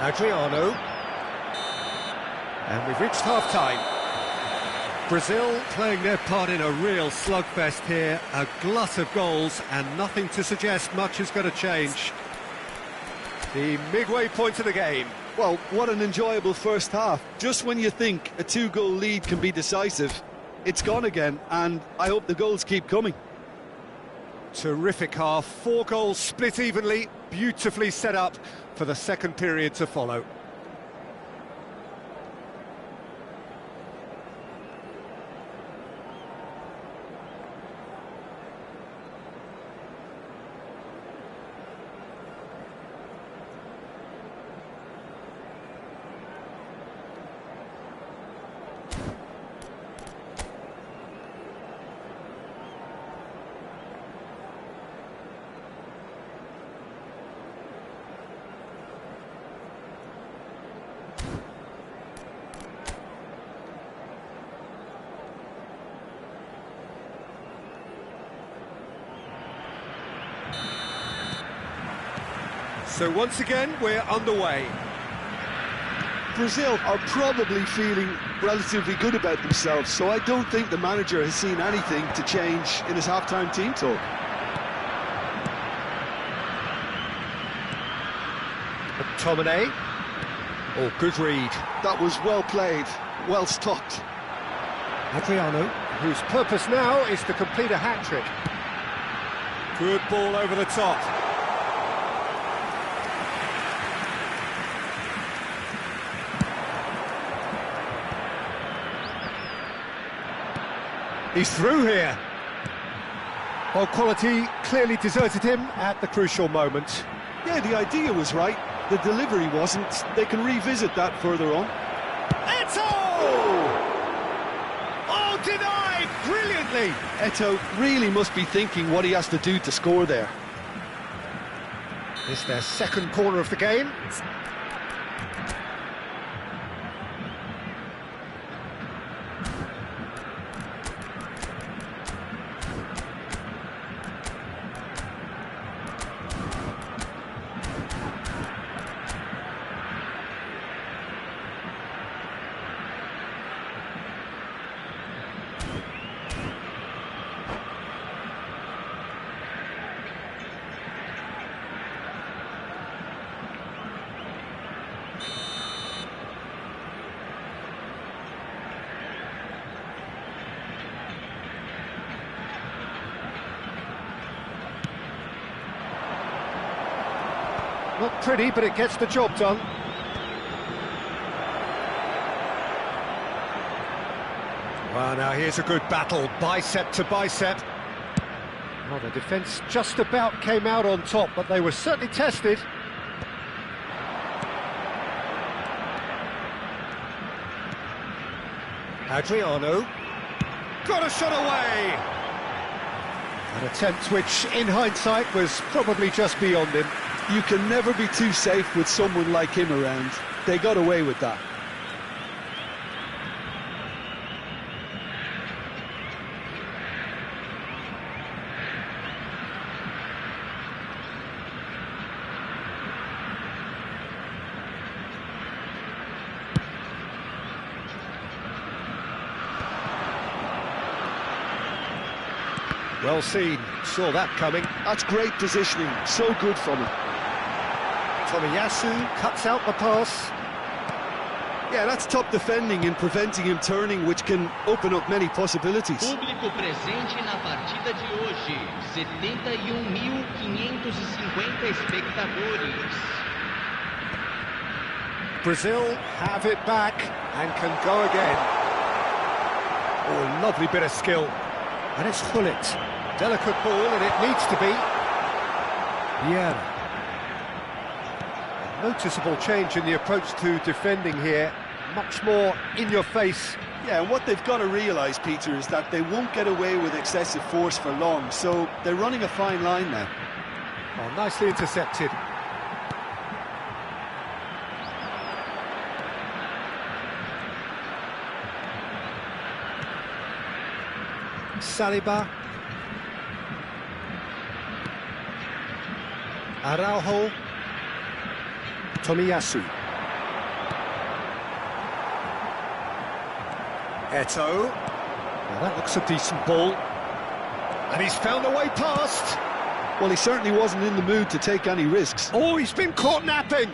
Adriano. And we've reached half-time. Brazil playing their part in a real slugfest here, a glut of goals, and nothing to suggest much is going to change. The midway point of the game. Well, what an enjoyable first half. Just when you think a two-goal lead can be decisive, it's gone again, and I hope the goals keep coming. Terrific half, 4 goals split evenly, beautifully set up for the second period to follow. So once again, we're underway. Brazil are probably feeling relatively good about themselves, so I don't think the manager has seen anything to change in his half-time team talk. McTominay. Oh, good read. That was well played, well stopped. Adriano, whose purpose now is to complete a hat-trick. Good ball over the top. He's through here. Well, quality clearly deserted him at the crucial moment. Yeah, the idea was right. The delivery wasn't. They can revisit that further on. Eto'o! Oh, denied brilliantly. Eto'o really must be thinking what he has to do to score there. It's their second corner of the game. Not pretty, but it gets the job done. Well, now here's a good battle, bicep to bicep. Well, the defence just about came out on top, but they were certainly tested. Adriano. Got a shot away! An attempt which, in hindsight, was probably just beyond him. You can never be too safe with someone like him around. They got away with that. Well seen, saw that coming. That's great positioning, so good from him. Tomiyasu cuts out the pass. Yeah, that's top defending and preventing him turning, which can open up many possibilities. Público presente na partida de hoje, 71.550 espectadores. Brazil have it back and can go again. Oh, lovely bit of skill. And it's Gullit. Delicate ball, and it needs to be. Yeah. Noticeable change in the approach to defending here. Much more in your face. Yeah, and what they've got to realise, Peter, is that they won't get away with excessive force for long, so they're running a fine line now. Oh, nicely intercepted. Saliba. Araujo. Tomiyasu. Eto'o. Now that looks a decent ball. And he's found a way past. Well, he certainly wasn't in the mood to take any risks. Oh, he's been caught napping.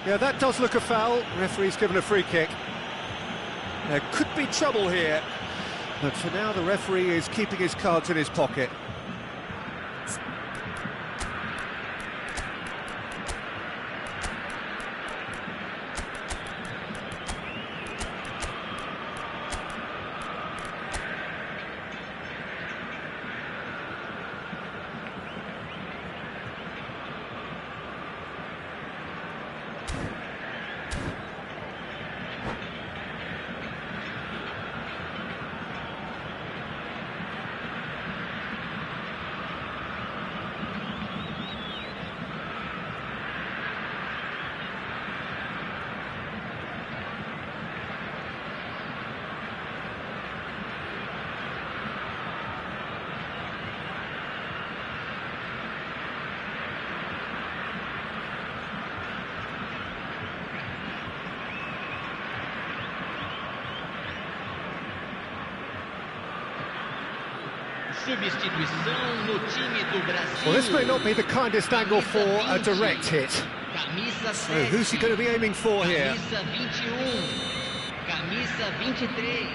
Yeah, that does look a foul. Referee's given a free kick. There could be trouble here. But for now, the referee is keeping his cards in his pocket. Substituição no time do Brasil. Well, this may not be the kindest angle for a direct hit. Camisa 7. So who's he going to be aiming for here? Camisa 21. Camisa 23.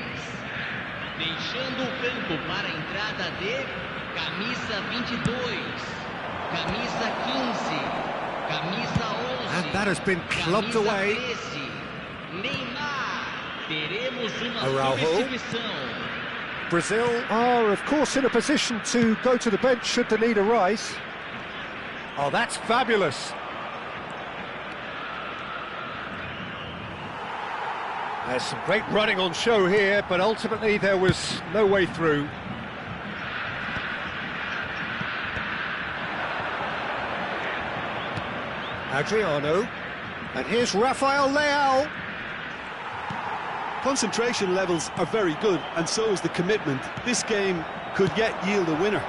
Deixando o campo para a entrada de camisa 22. Camisa 15. Camisa 11. And that has been clubbed away. 13. Neymar. Teremos uma Araujo. substituição. Brazil are, of course, in a position to go to the bench should the need arise. Oh, that's fabulous. There's some great running on show here, but ultimately there was no way through. Adriano. And here's Rafael Leao. Concentration levels are very good, and so is the commitment. This game could yet yield a winner.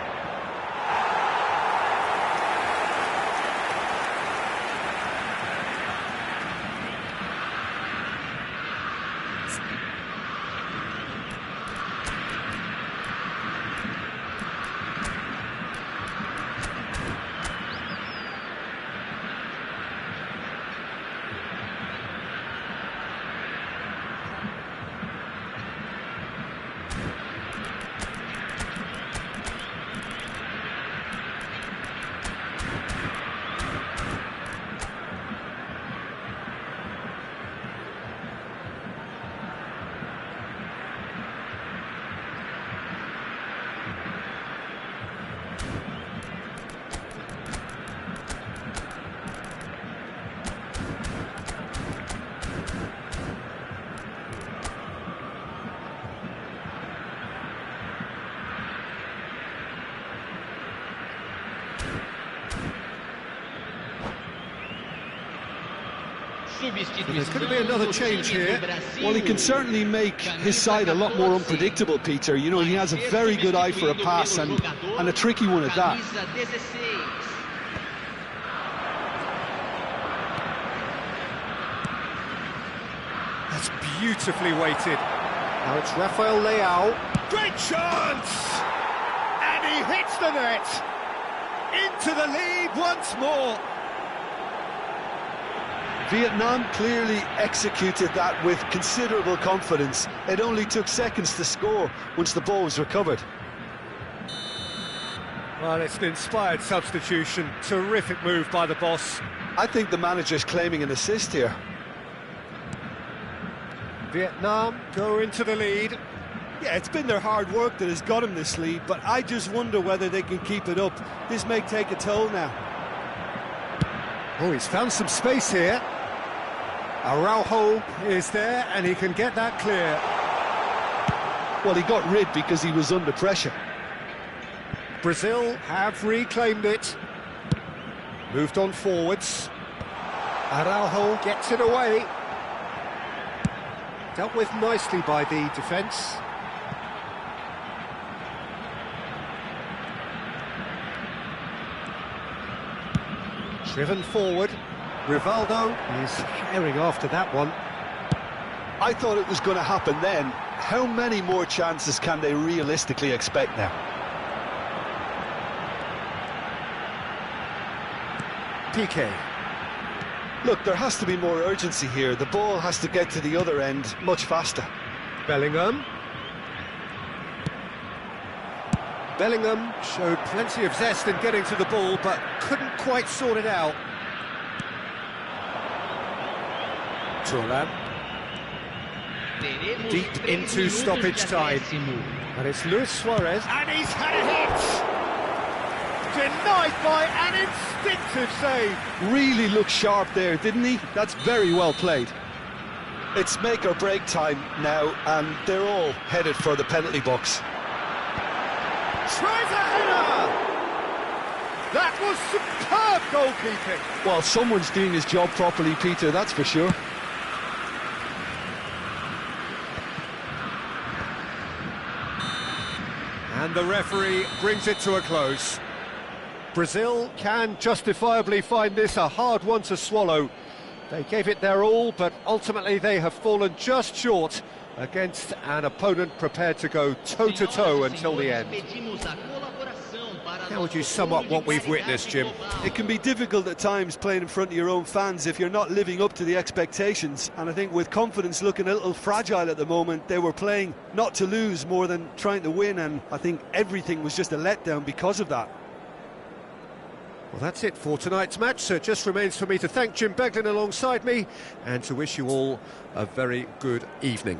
There's going to be another change here. Well, he can certainly make his side a lot more unpredictable, Peter. You know, he has a very good eye for a pass and a tricky one at that. That's beautifully weighted. Now it's Rafael Leao. Great chance! And he hits the net! Into the lead once more. Vietnam clearly executed that with considerable confidence. It only took seconds to score once the ball was recovered. Well, it's an inspired substitution. Terrific move by the boss. I think the manager's claiming an assist here. Vietnam go into the lead. Yeah, it's been their hard work that has got them this lead, but I just wonder whether they can keep it up. This may take a toll now. Oh, he's found some space here. Araujo is there, and he can get that clear. Well, he got rid because he was under pressure. Brazil have reclaimed it. Moved on forwards. Araujo gets it away. Dealt with nicely by the defence. Driven forward. Rivaldo is carrying after that one. I thought it was going to happen then. How many more chances can they realistically expect now? Piqué. Look, there has to be more urgency here. The ball has to get to the other end much faster. Bellingham. Bellingham showed plenty of zest in getting to the ball, but couldn't quite sort it out. Thuram. Deep into stoppage time. And it's Luis Suarez. And he's had a hit! Denied by an instinctive save. Really looked sharp there, didn't he? That's very well played. It's make or break time now, and they're all headed for the penalty box. Tries a header! That was superb goalkeeping. Well, someone's doing his job properly, Peter, that's for sure. And the referee brings it to a close. Brazil can justifiably find this a hard one to swallow. They gave it their all, but ultimately they have fallen just short against an opponent prepared to go toe-to-toe until the end. How would you sum up what we've witnessed, Jim? It can be difficult at times playing in front of your own fans if you're not living up to the expectations, and I think with confidence looking a little fragile at the moment, they were playing not to lose more than trying to win, and I think everything was just a letdown because of that. Well, that's it for tonight's match, so it just remains for me to thank Jim Beglin alongside me and to wish you all a very good evening.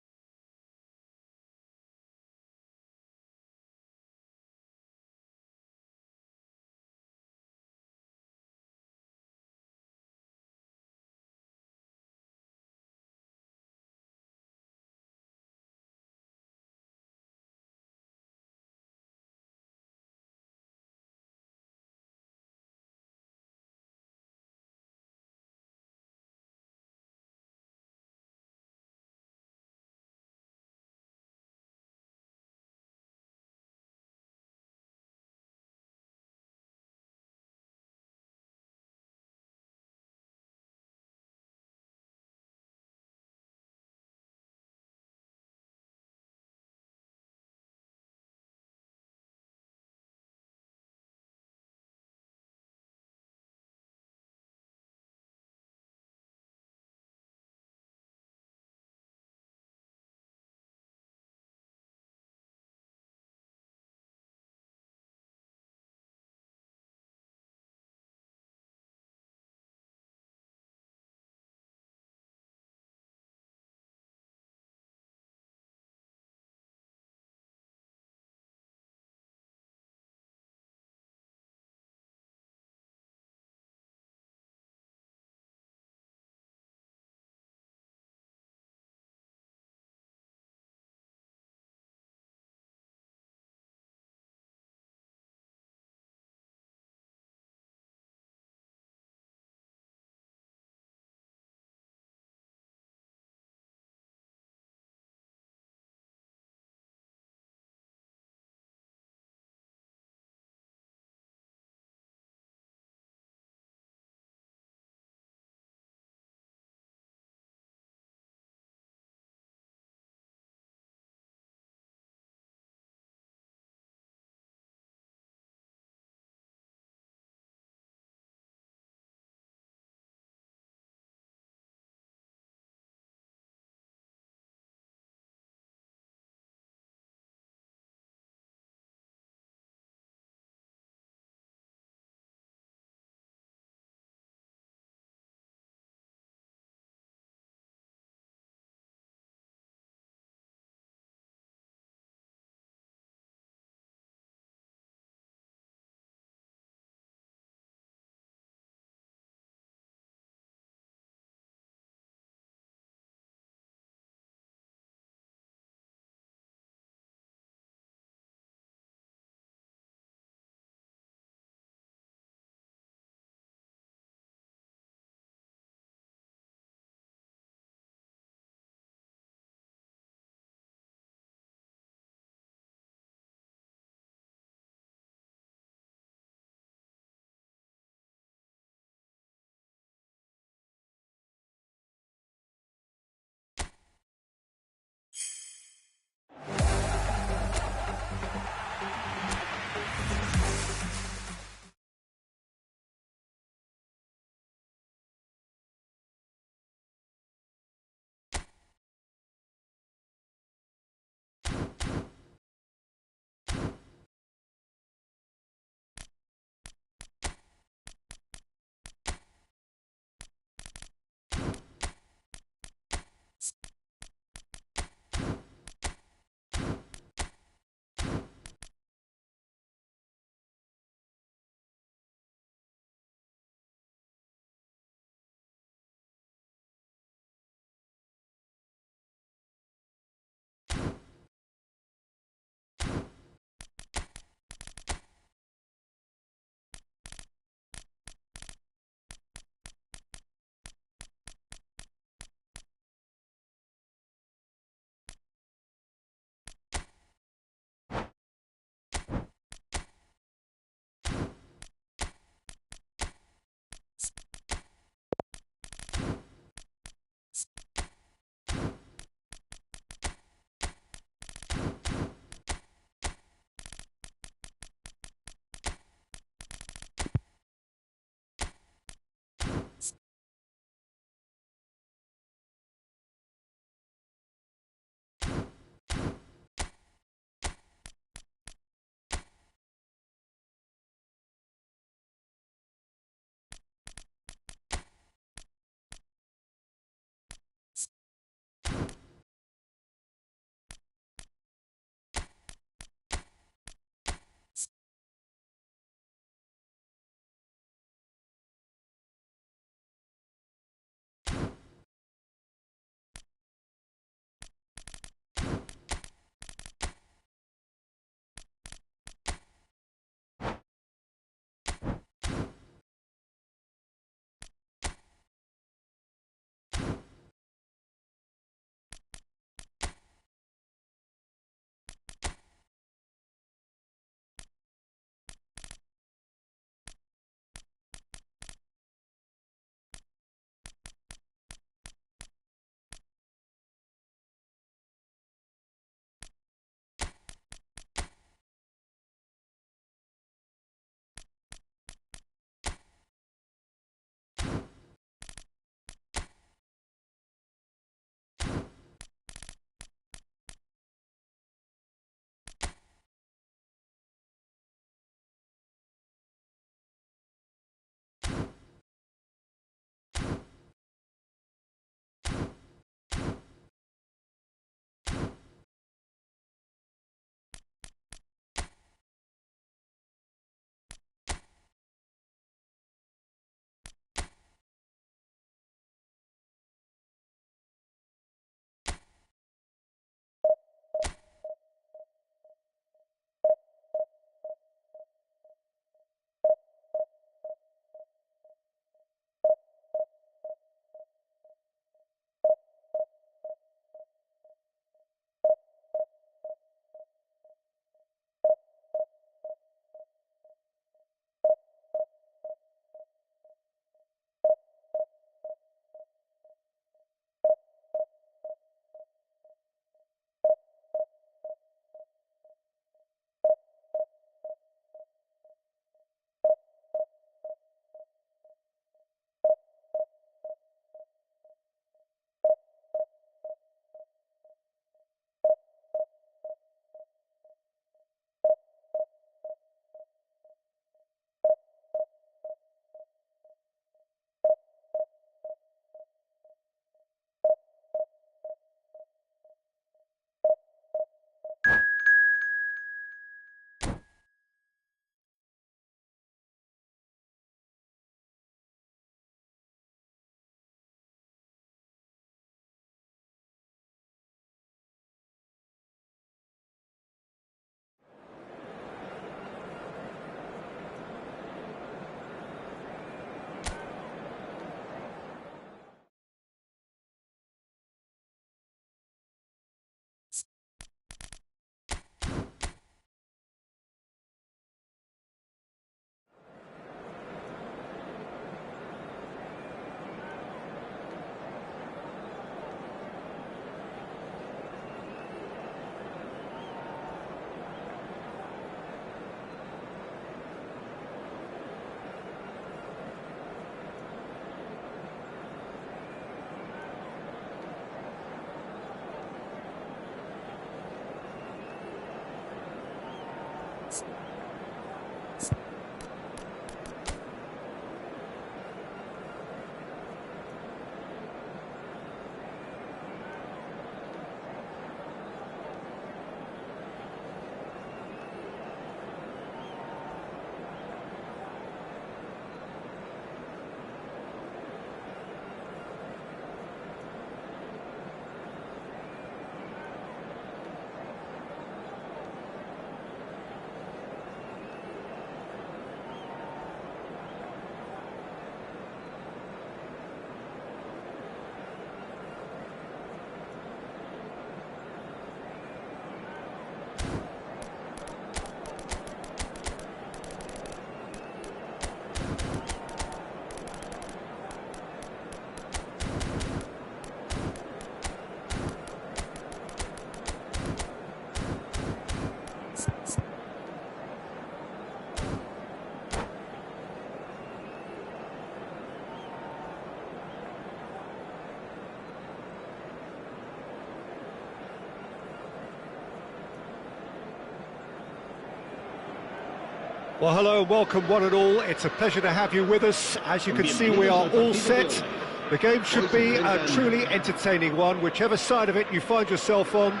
Well, hello, welcome one and all. It's a pleasure to have you with us. As you can see, we are all set. The game should be a truly entertaining one, whichever side of it you find yourself on.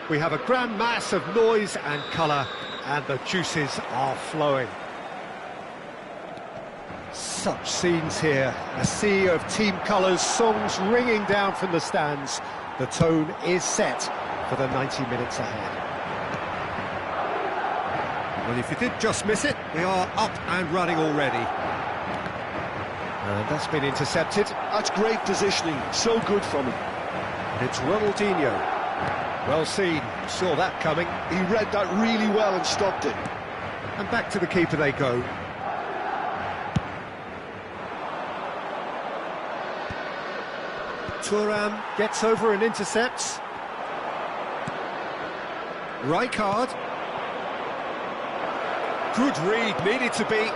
We have a grand mass of noise and colour, and the juices are flowing. Such scenes here, a sea of team colours, songs ringing down from the stands. The tone is set for the 90 minutes ahead. Well, if you did just miss it, we are up and running already. And that's been intercepted. That's great positioning, so good from him. And it's Ronaldinho. Well seen, saw that coming. He read that really well and stopped it. And back to the keeper they go. Thuram gets over and intercepts. Rijkaard. Good read, needed to be.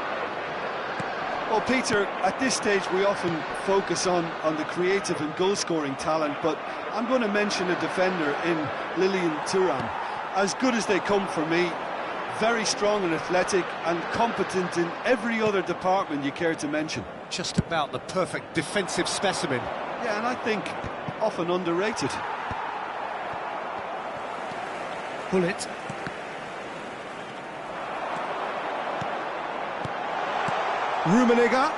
Well, Peter, at this stage we often focus on the creative and goal-scoring talent, but I'm going to mention a defender in Lilian Thuram. As good as they come for me, very strong and athletic and competent in every other department you care to mention. Just about the perfect defensive specimen. Yeah, and I think often underrated. Bullet. Rummenigge.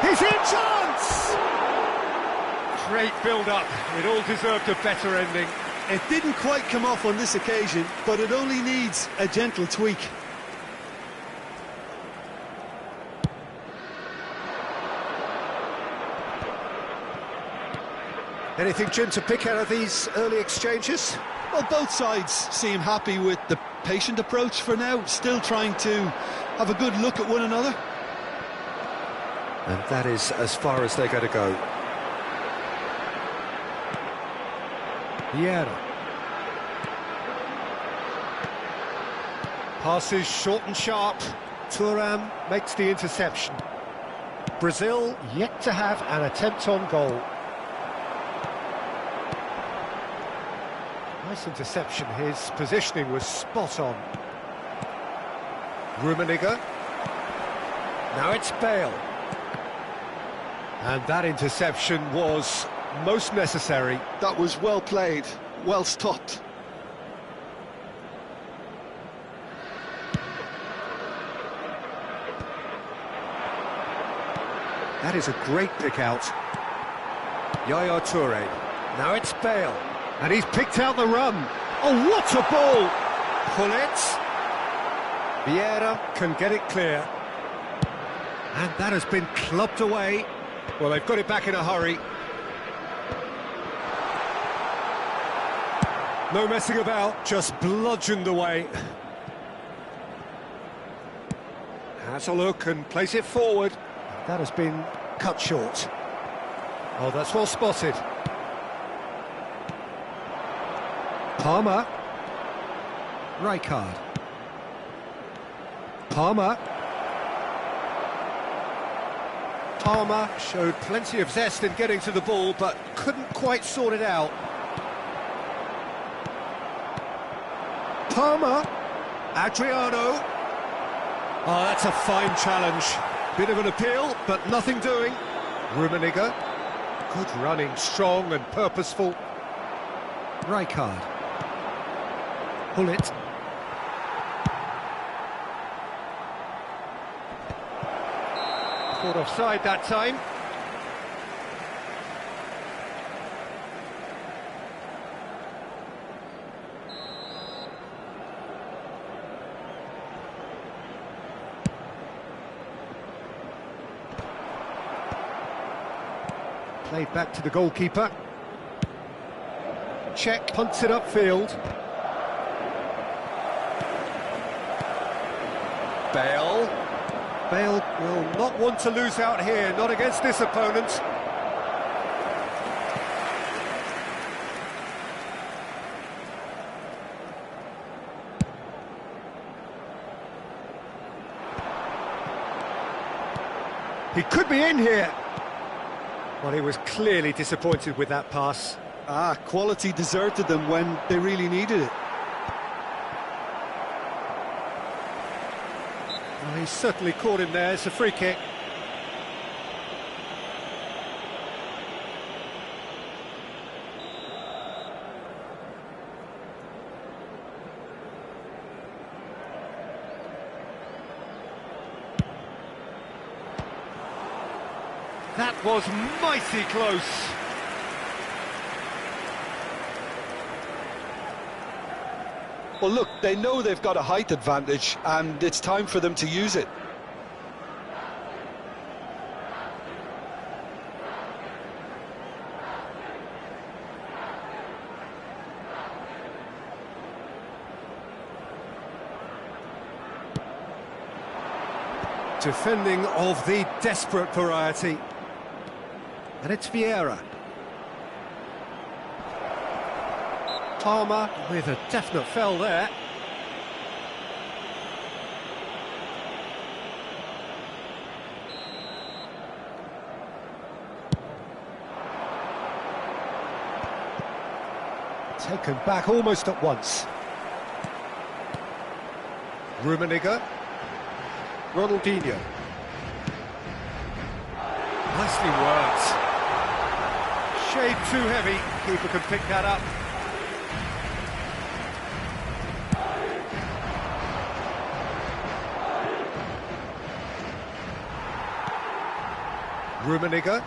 He's in, chance! Great build-up. It all deserved a better ending. It didn't quite come off on this occasion, but it only needs a gentle tweak. Anything, Jim, to pick out of these early exchanges? Well, both sides seem happy with the patient approach for now, still trying to have a good look at one another. And that is as far as they're going to go. Vieira. Passes short and sharp. Thuram makes the interception. Brazil yet to have an attempt on goal. Nice interception. His positioning was spot on. Rummenigge. Now it's Bale. And that interception was most necessary. That was well played, well stopped. That is a great pick out. Yaya Toure. Now it's Bale. And he's picked out the run. Oh, what a ball! Pullet. Vieira can get it clear. And that has been clubbed away. Well, they've got it back in a hurry. No messing about, just bludgeoned away. Has a look and plays it forward. That has been cut short. Oh, that's well spotted. Palmer. Rijkaard. Palmer. Palmer showed plenty of zest in getting to the ball, but couldn't quite sort it out. Palmer. Adriano. Oh, that's a fine challenge. Bit of an appeal, but nothing doing. Rummenigge. Good running, strong and purposeful. Rijkaard. Gullit. Caught offside that time. Played back to the goalkeeper. Cech punts it upfield. Bale. Bale will not want to lose out here, not against this opponent. He could be in here. Well, he was clearly disappointed with that pass. Quality deserted them when they really needed it. Well, he's certainly caught him there. It's a free kick. That was mighty close. Well, look, they know they've got a height advantage, and it's time for them to use it. Defending of the desperate variety. And it's Vieira. Palmer with a definite foul there. Taken back almost at once. Rummenigge. Ronaldinho. Nicely worked. Shade too heavy. Keeper can pick that up. Rummenigge.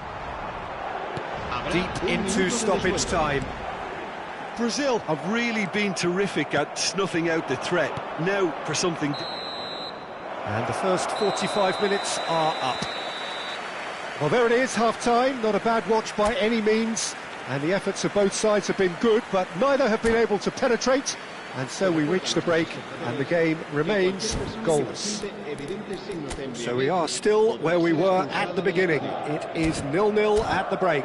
Deep into stoppage time. Brazil have really been terrific at snuffing out the threat. Now for something... And the first 45 minutes are up. Well, there it is, half-time. Not a bad watch by any means. And the efforts of both sides have been good, but neither have been able to penetrate. And so we reach the break, and the game remains goalless. So we are still where we were at the beginning. It is 0-0 at the break.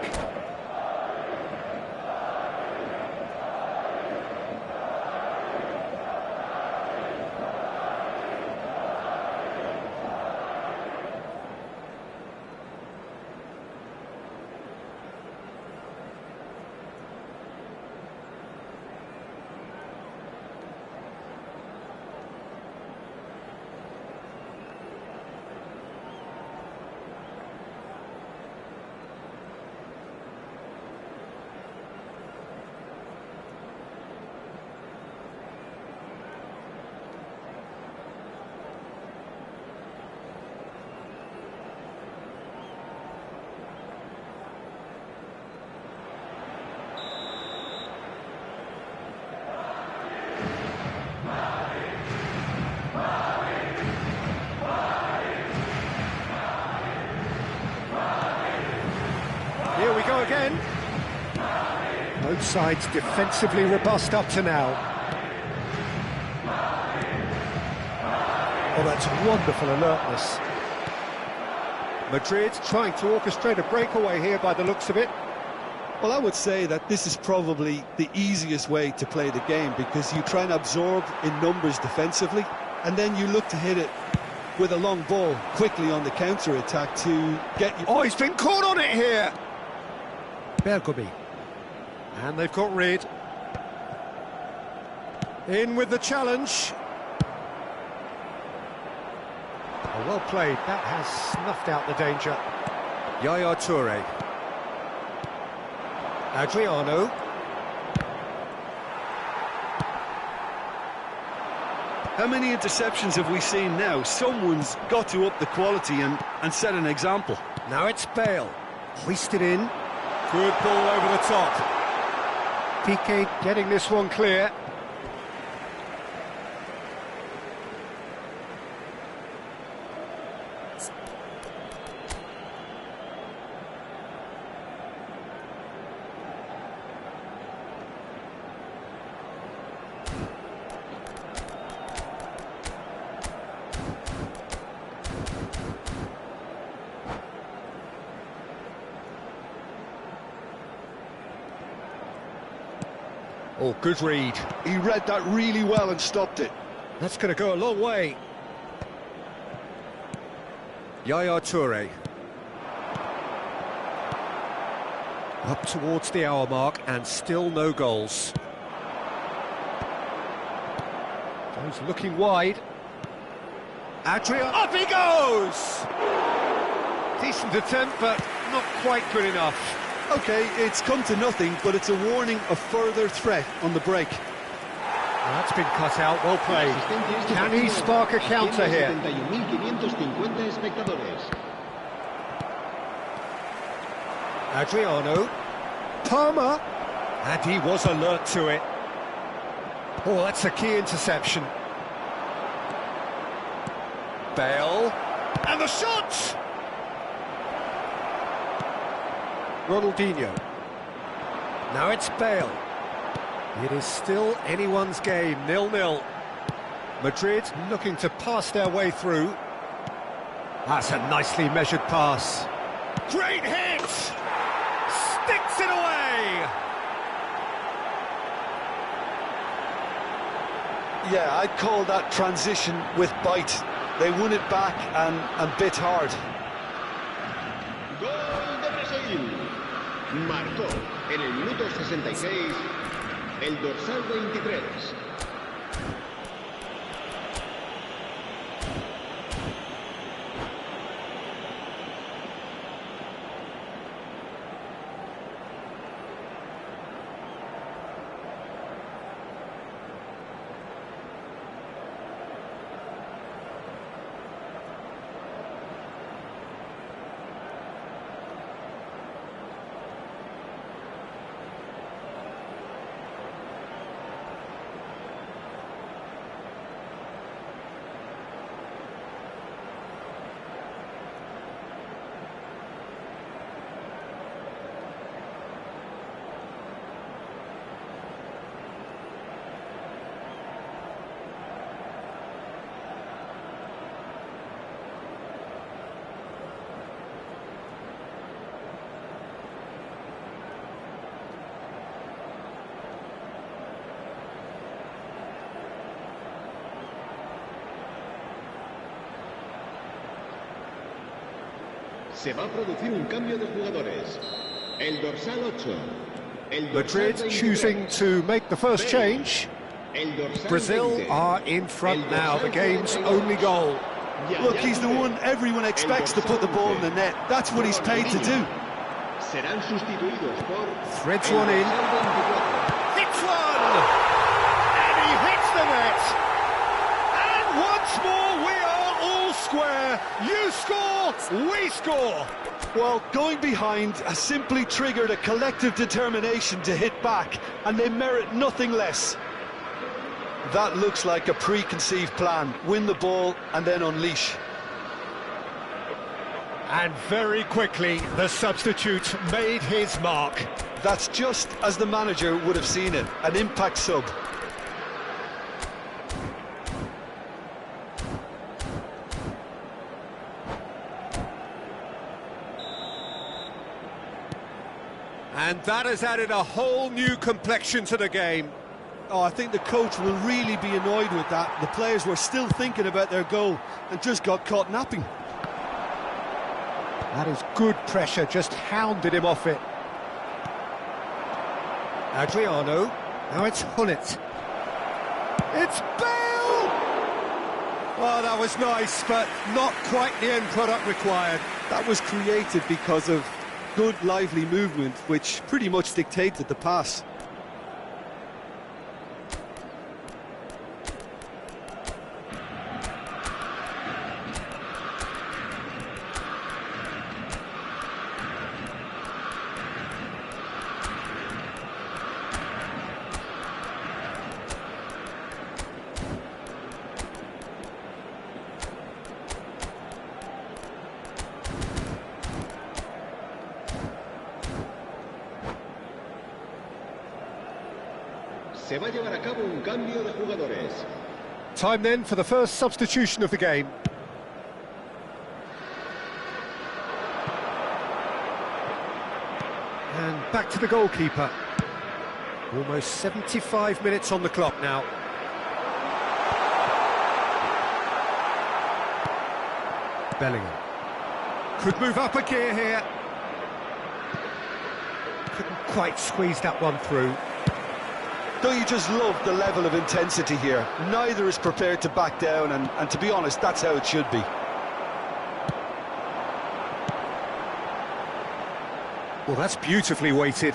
Here we go again. Both sides defensively robust up to now. Oh, that's wonderful alertness. Madrid trying to orchestrate a breakaway here by the looks of it. Well, I would say that this is probably the easiest way to play the game, because you try and absorb in numbers defensively, and then you look to hit it with a long ball quickly on the counter-attack to get you... Oh, he's been caught on it here! Bergomi. And they've got rid. In with the challenge. Oh, well played, that has snuffed out the danger. Yaya Toure. Adriano. How many interceptions have we seen now? Someone's got to up the quality and set an example. Now it's Bale. Hoisted in. Good ball over the top. Piqué getting this one clear. Oh, good read. He read that really well and stopped it. That's going to go a long way. Yaya Toure. Up towards the hour mark and still no goals. Goes looking wide. Adriano. Up he goes! Decent attempt, but not quite good enough. OK, it's come to nothing, but it's a warning of further threat on the break. Well, that's been cut out, well played. Can he spark a counter here? Adriano. Palmer. And he was alert to it. Oh, that's a key interception. Bale. And the shot! Ronaldinho. Now it's Bale. It is still anyone's game, 0-0. Madrid looking to pass their way through. That's a nicely measured pass. Great hit! Sticks it away! Yeah, I'd call that transition with bite. They won it back and bit hard. Gol de Brasil. Marcó en el minuto 66 el dorsal 23. Se va a producir un cambio de jugadores. El dorsal 8. Madrid choosing to make the first change. Brazil are in front now, the game's only goal. Look, he's the one everyone expects to put the ball in the net. That's what he's paid to do. Threads one in. Hits one! And he hits the net! And once more we are all square. You score, we score. Well, going behind has simply triggered a collective determination to hit back, and they merit nothing less. That looks like a preconceived plan. Win the ball and then unleash. And very quickly, the substitute made his mark. That's just as the manager would have seen it, an impact sub. And that has added a whole new complexion to the game. Oh, I think the coach will really be annoyed with that. The players were still thinking about their goal and just got caught napping. That is good pressure, just hounded him off it. Adriano, now it's Hullet. It's Bale! Oh, that was nice, but not quite the end product required. That was created because of good, lively movement, which pretty much dictated the pass. Se va a llevar a cabo un cambio de jugadores. Time then for the first substitution of the game. And back to the goalkeeper. Almost 75 minutes on the clock now. Bellingham. Could move up a gear here. Couldn't quite squeeze that one through. Don't you just love the level of intensity here? Neither is prepared to back down, and to be honest, that's how it should be. Well, that's beautifully weighted.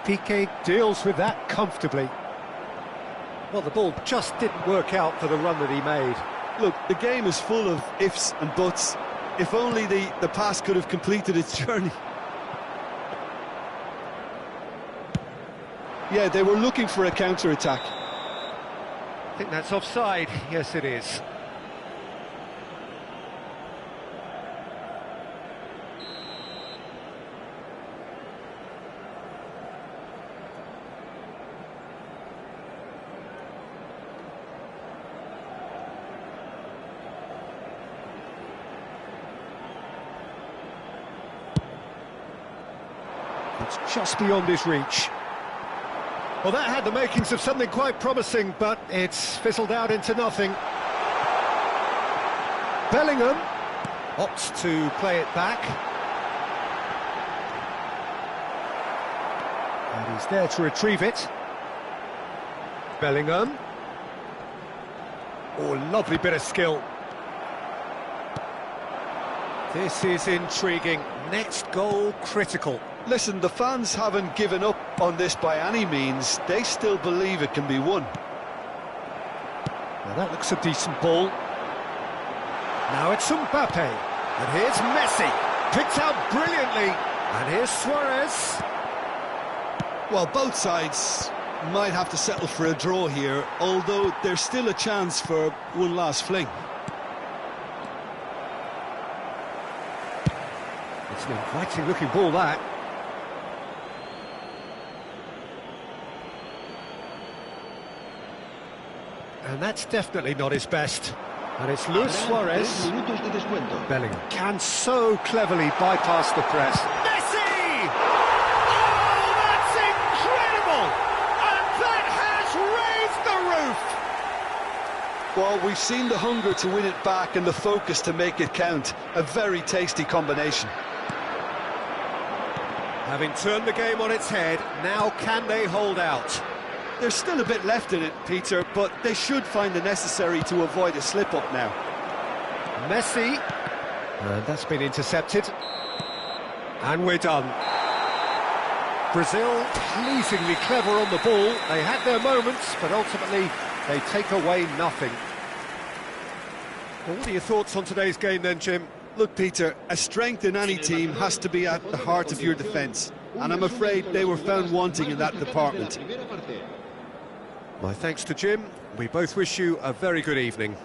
Piqué deals with that comfortably. Well, the ball just didn't work out for the run that he made. Look, the game is full of ifs and buts. If only the pass could have completed its journey. Yeah, they were looking for a counter-attack. I think that's offside. Yes, it is. It's just beyond his reach. Well, that had the makings of something quite promising, but it's fizzled out into nothing. Bellingham opts to play it back. And he's there to retrieve it. Bellingham. Oh, lovely bit of skill. This is intriguing. Next goal critical. Listen, the fans haven't given up on this by any means. They still believe it can be won. Well, that looks a decent ball. Now it's Mbappe. And here's Messi. Picked out brilliantly. And here's Suarez. Well, both sides might have to settle for a draw here, although there's still a chance for one last fling. It's an inviting looking ball, that. And that's definitely not his best. And it's Luis Suarez. Bellingham can so cleverly bypass the press. Messi! Oh, that's incredible! And that has raised the roof! Well, we've seen the hunger to win it back and the focus to make it count. A very tasty combination. Having turned the game on its head, now can they hold out? There's still a bit left in it, Peter, but they should find the necessary to avoid a slip-up now. Messi. And that's been intercepted. And we're done. Brazil, pleasingly clever on the ball. They had their moments, but ultimately they take away nothing. Well, what are your thoughts on today's game then, Jim? Look, Peter, a strength in any team has to be at the heart of your defence, and I'm afraid they were found wanting in that department. My thanks to Jim. We both wish you a very good evening.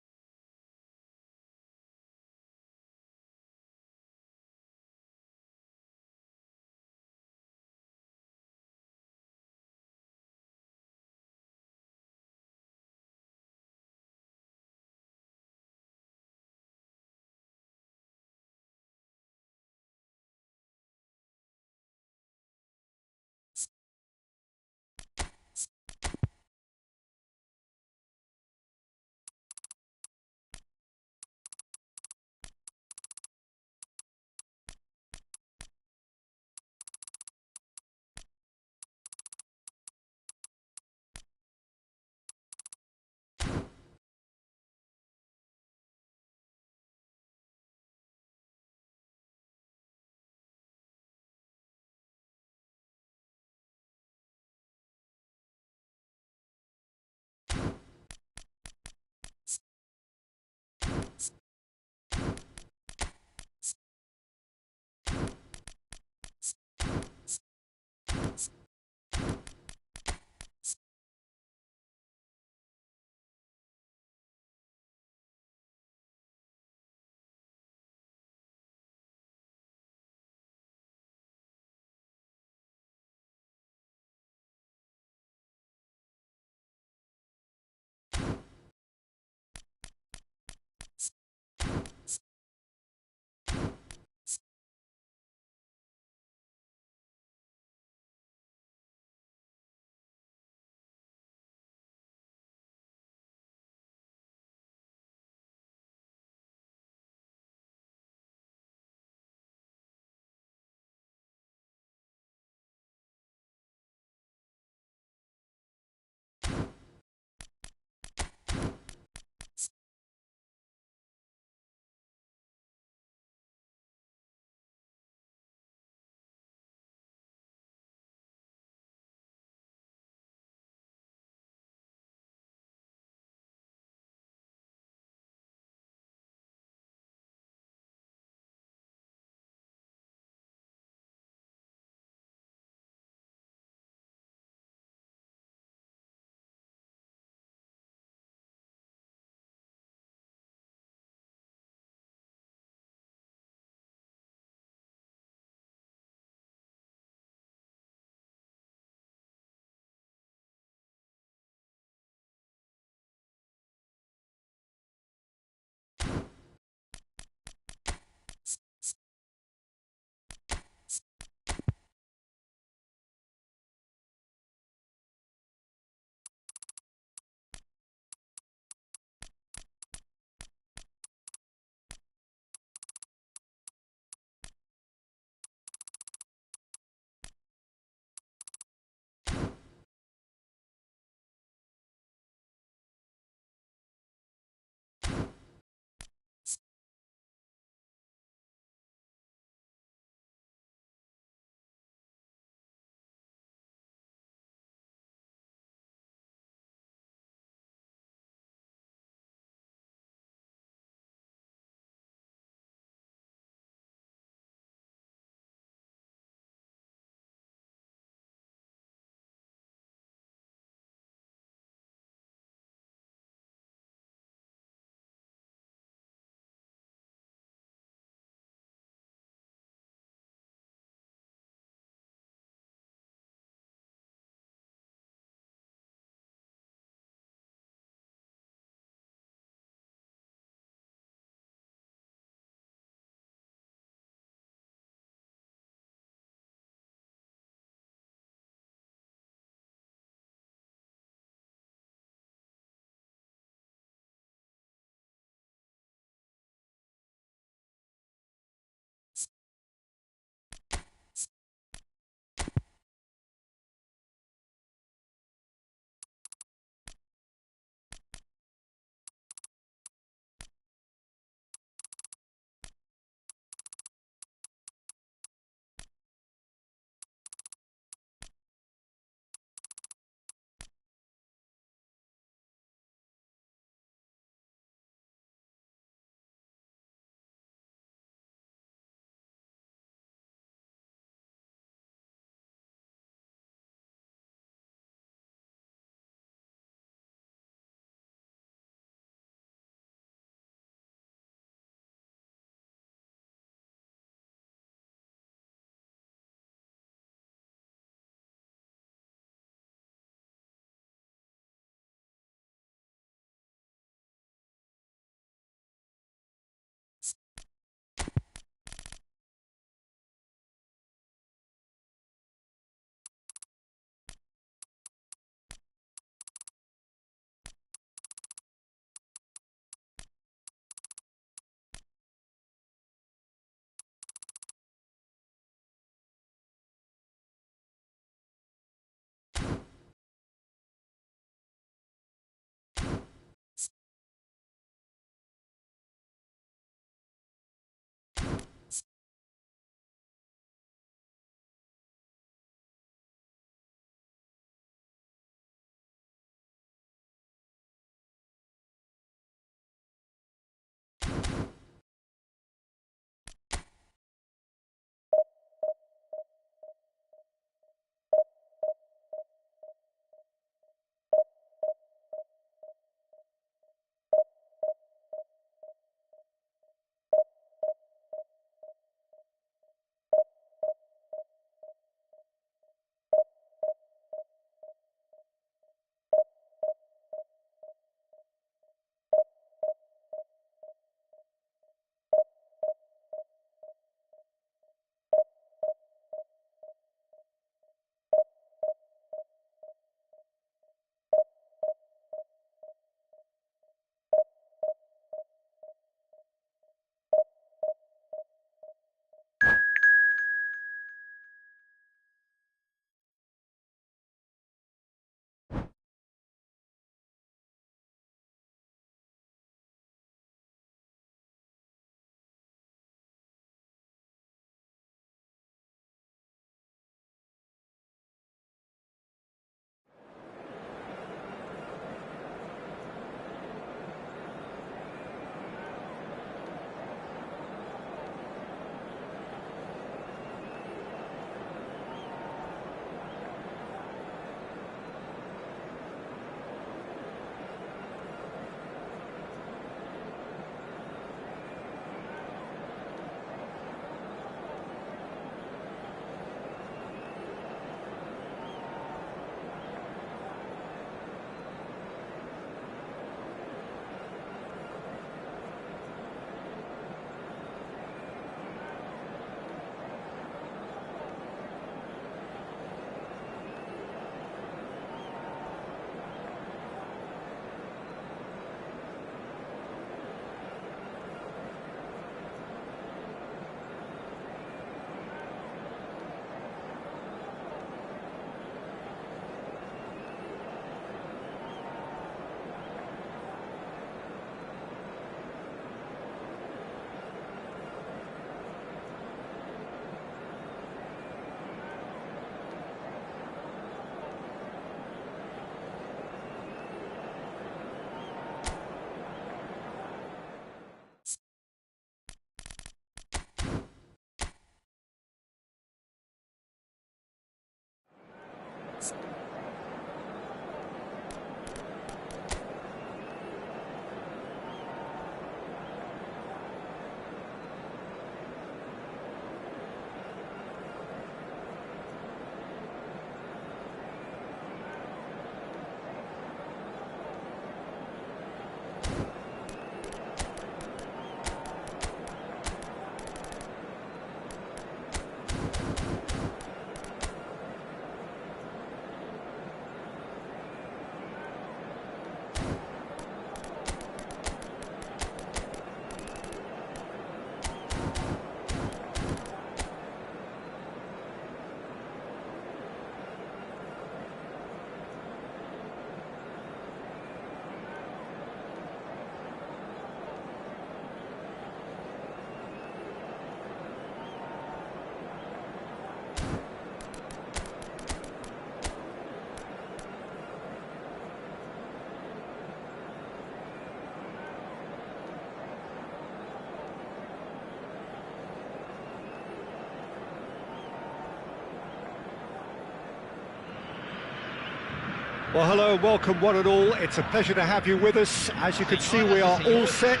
Well, hello and welcome one and all. It's a pleasure to have you with us. As you can see, we are all set.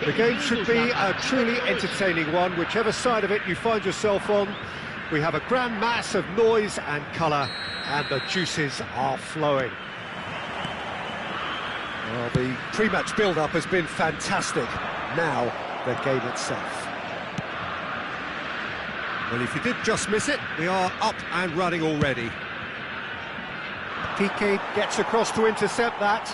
The game should be a truly entertaining one, whichever side of it you find yourself on. We have a grand mass of noise and colour, and the juices are flowing. Well, the pre-match build-up has been fantastic. Now, the game itself. Well, if you did just miss it, we are up and running already. Piqué gets across to intercept that.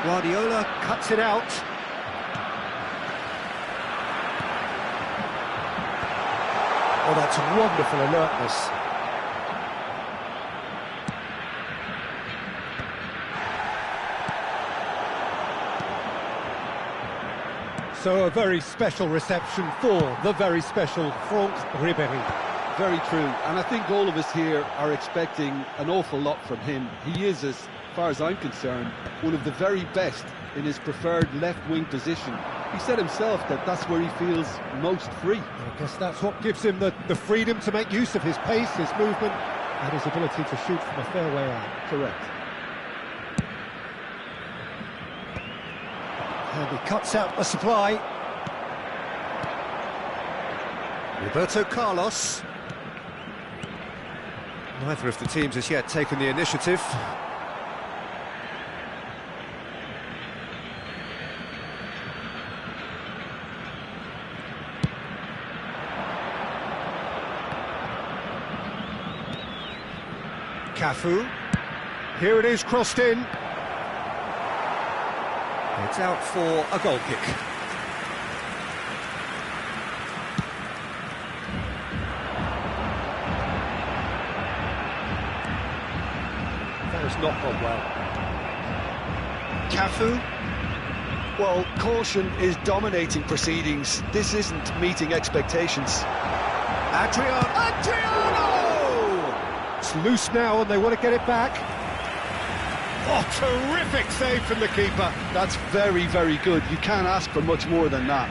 Guardiola cuts it out. Oh, that's wonderful alertness. So a very special reception for the very special Franck Ribéry. Very true, and I think all of us here are expecting an awful lot from him. He is, as far as I'm concerned, one of the very best in his preferred left-wing position. He said himself that that's where he feels most free. I guess that's what gives him the freedom to make use of his pace, his movement, and his ability to shoot from a fair way out. Correct. And he cuts out the supply. Roberto Carlos. Neither of the teams has yet taken the initiative. Cafu. Here it is, crossed in. It's out for a goal kick. That has not gone well. Cafu. Well, caution is dominating proceedings. This isn't meeting expectations. Adriano! It's loose now and they want to get it back. Oh, terrific save from the keeper. That's very, very good. You can't ask for much more than that.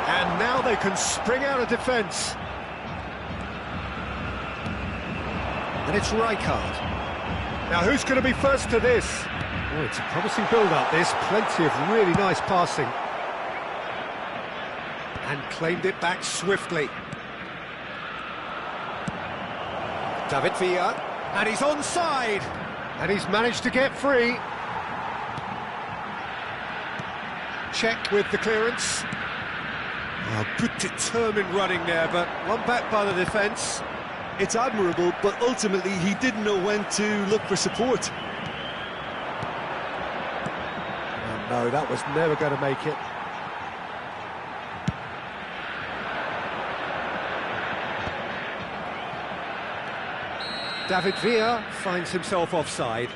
And now they can spring out of defence. And it's Rijkaard. Now who's going to be first to this? Oh, it's a promising build-up, this. Plenty of really nice passing. And claimed it back swiftly. David Villa, and he's onside, and he's managed to get free. Check with the clearance. Oh, good determined running there, but one back by the defence. It's admirable, but ultimately he didn't know when to look for support. Oh, no, that was never going to make it. David Villa finds himself offside.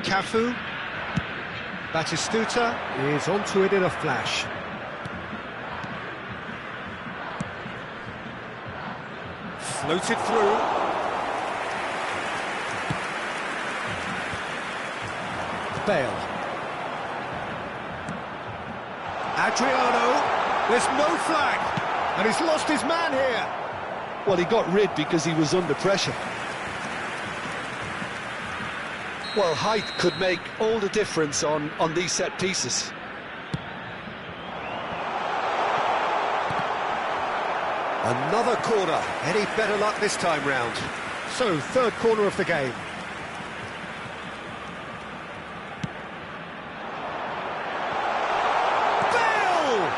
Cafu. Batistuta is onto it in a flash. Floated through. Bale. Adriano. There's no flag. And he's lost his man here. Well, he got rid because he was under pressure. Well, height could make all the difference on these set pieces. Another corner. Any better luck this time round? So, third corner of the game. Bale!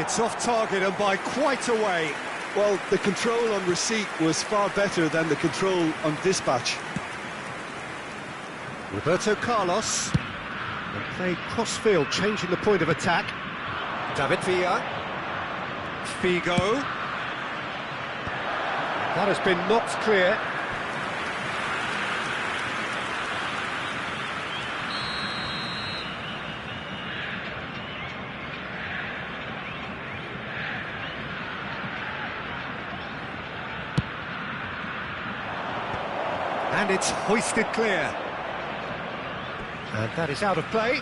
It's off target and by quite a way. Well, the control on receipt was far better than the control on dispatch. Roberto Carlos. And played cross-field, changing the point of attack. David Villa. Figo. That has been knocked clear. And it's hoisted clear. And that is out of play.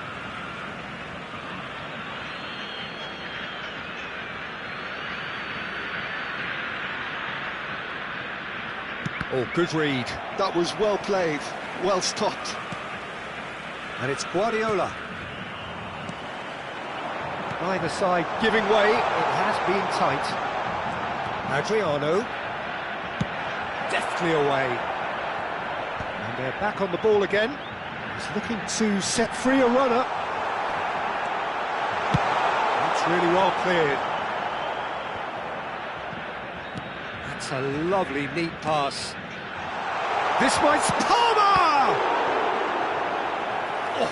Oh, good read. That was well played, well stopped. And it's Guardiola. Either side giving way, it has been tight. Adriano. Deftly away. And they're back on the ball again. He's looking to set free a runner. That's really well cleared. That's a lovely, neat pass. This might... Palmer! Oh,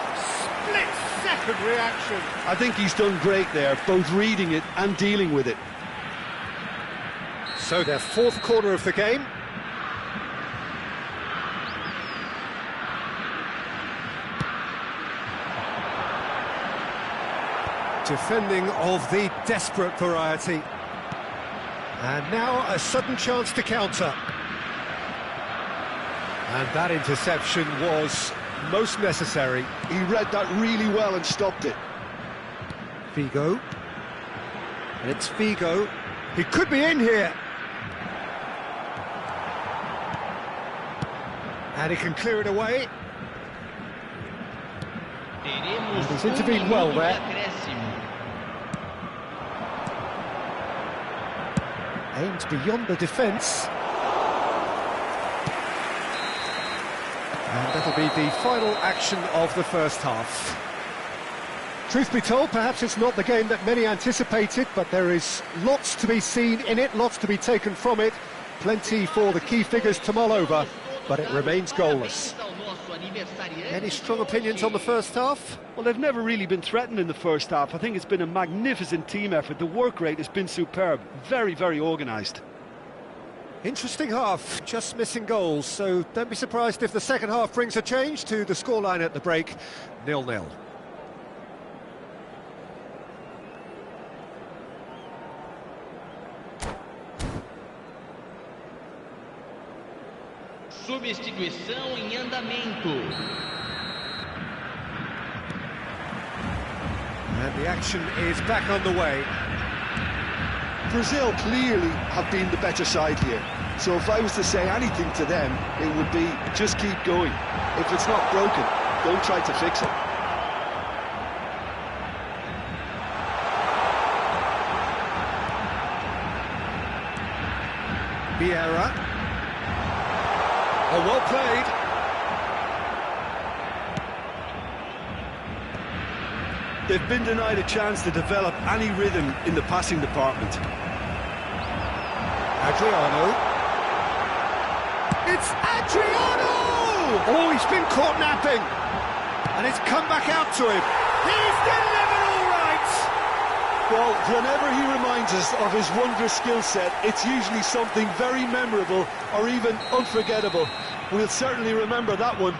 split-second reaction. I think he's done great there, both reading it and dealing with it. So their fourth corner of the game. Defending of the desperate variety. And now a sudden chance to counter. And that interception was most necessary. He read that really well and stopped it. Figo. And it's Figo. He could be in here. And he can clear it away. And he's intervened well there. Aimed beyond the defence. And that'll be the final action of the first half. Truth be told, perhaps it's not the game that many anticipated, but there is lots to be seen in it, lots to be taken from it. Plenty for the key figures to mull over, but it remains goalless. Any strong opinions on the first half? Well, they've never really been threatened in the first half. I think it's been a magnificent team effort. The work rate has been superb. Very, very organised. Interesting half, just missing goals, so don't be surprised if the second half brings a change to the scoreline at the break, 0-0. Substituição em andamento. And the action is back on the way. Brazil clearly have been the better side here. So if I was to say anything to them, it would be just keep going. If it's not broken, don't try to fix it. Vieira. Oh, well played. They've been denied a chance to develop any rhythm in the passing department. Adriano. It's Adriano! Oh, he's been caught napping. And it's come back out to him. He's delivered all right! Well, whenever he reminds us of his wondrous skill set, it's usually something very memorable or even unforgettable. We'll certainly remember that one.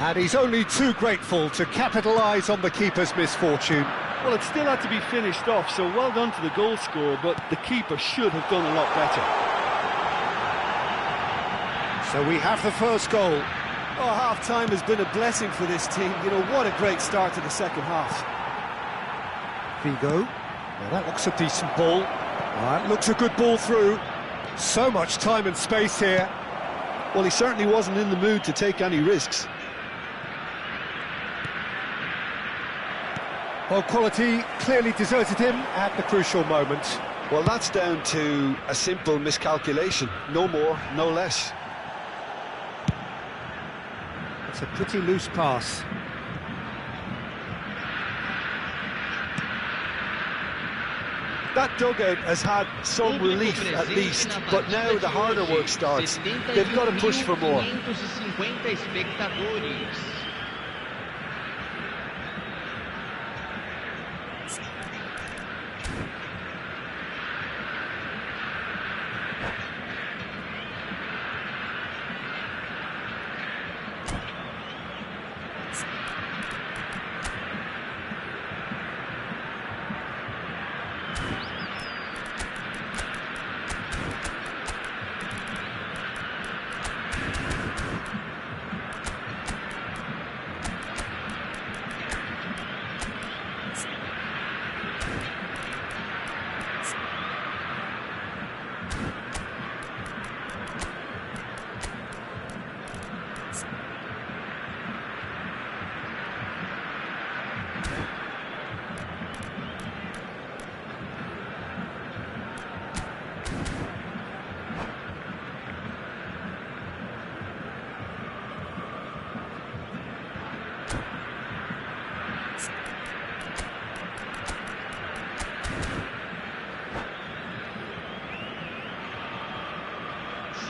And he's only too grateful to capitalise on the keeper's misfortune. Well, it still had to be finished off, so well done to the goal scorer, but the keeper should have done a lot better. So we have the first goal. Oh, half-time has been a blessing for this team. You know, what a great start to the second half. Figo. Now that looks a decent ball. That looks a good ball through. So much time and space here. Well, he certainly wasn't in the mood to take any risks. Well, quality clearly deserted him at the crucial moment. Well, that's down to a simple miscalculation. No more, no less. It's a pretty loose pass. That dugout has had some relief at least, but now the harder work starts. They've got to push for more. 550 espectadores.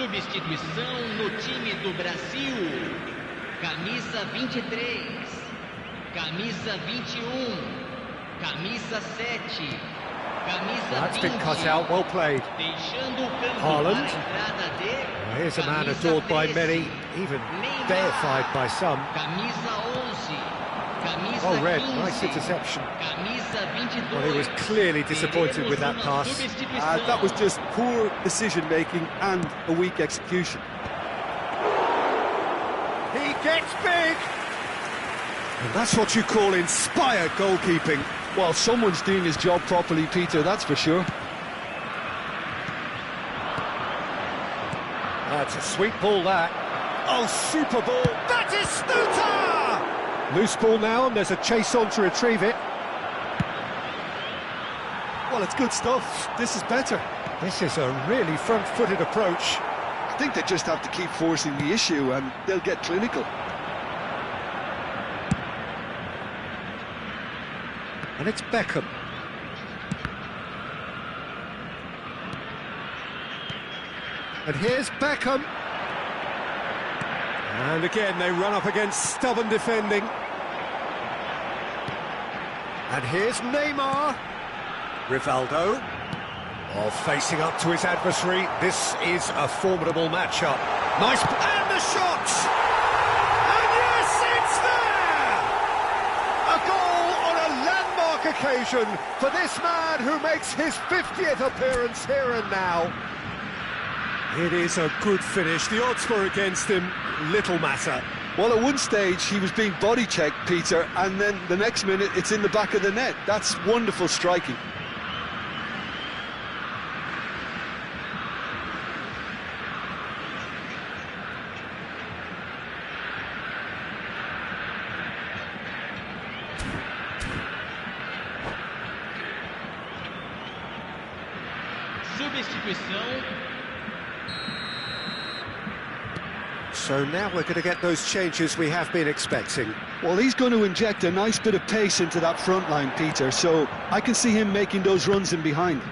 Substituição no time do Brasil. Camisa 23. Camisa 21. Camisa 7. Camisa That's 20. been cut out, well played. Deixando o campo Haaland. para a entrada de Here's a man camisa adored by 13. many, even Neymar. deified by some. Camisa 11. Camisa Well read, 15. nice interception. Camisa 22. Well, he was clearly disappointed with that pass. That was just poor decision-making and a weak execution. He gets big! And that's what you call inspired goalkeeping. Well, someone's doing his job properly, Peter, that's for sure. That's a sweet ball, that. Oh, super ball. That is Stuta! Loose ball now, and there's a chase on to retrieve it. Well, it's good stuff. This is better. This is a really front-footed approach. I think they just have to keep forcing the issue and they'll get clinical. And it's Beckham. And here's Beckham. And again, they run up against stubborn defending. And here's Neymar. Rivaldo. Oh, facing up to his adversary. This is a formidable matchup. Nice. And the shot! And yes, it's there! A goal on a landmark occasion for this man who makes his 50th appearance here and now. It is a good finish. The odds were against him. Little matter. Well, at one stage he was being body checked, Peter, and then the next minute it's in the back of the net. That's wonderful striking. Substituição. So now we're going to get those changes we have been expecting. Well, he's going to inject a nice bit of pace into that front line, Peter, so I can see him making those runs in behind.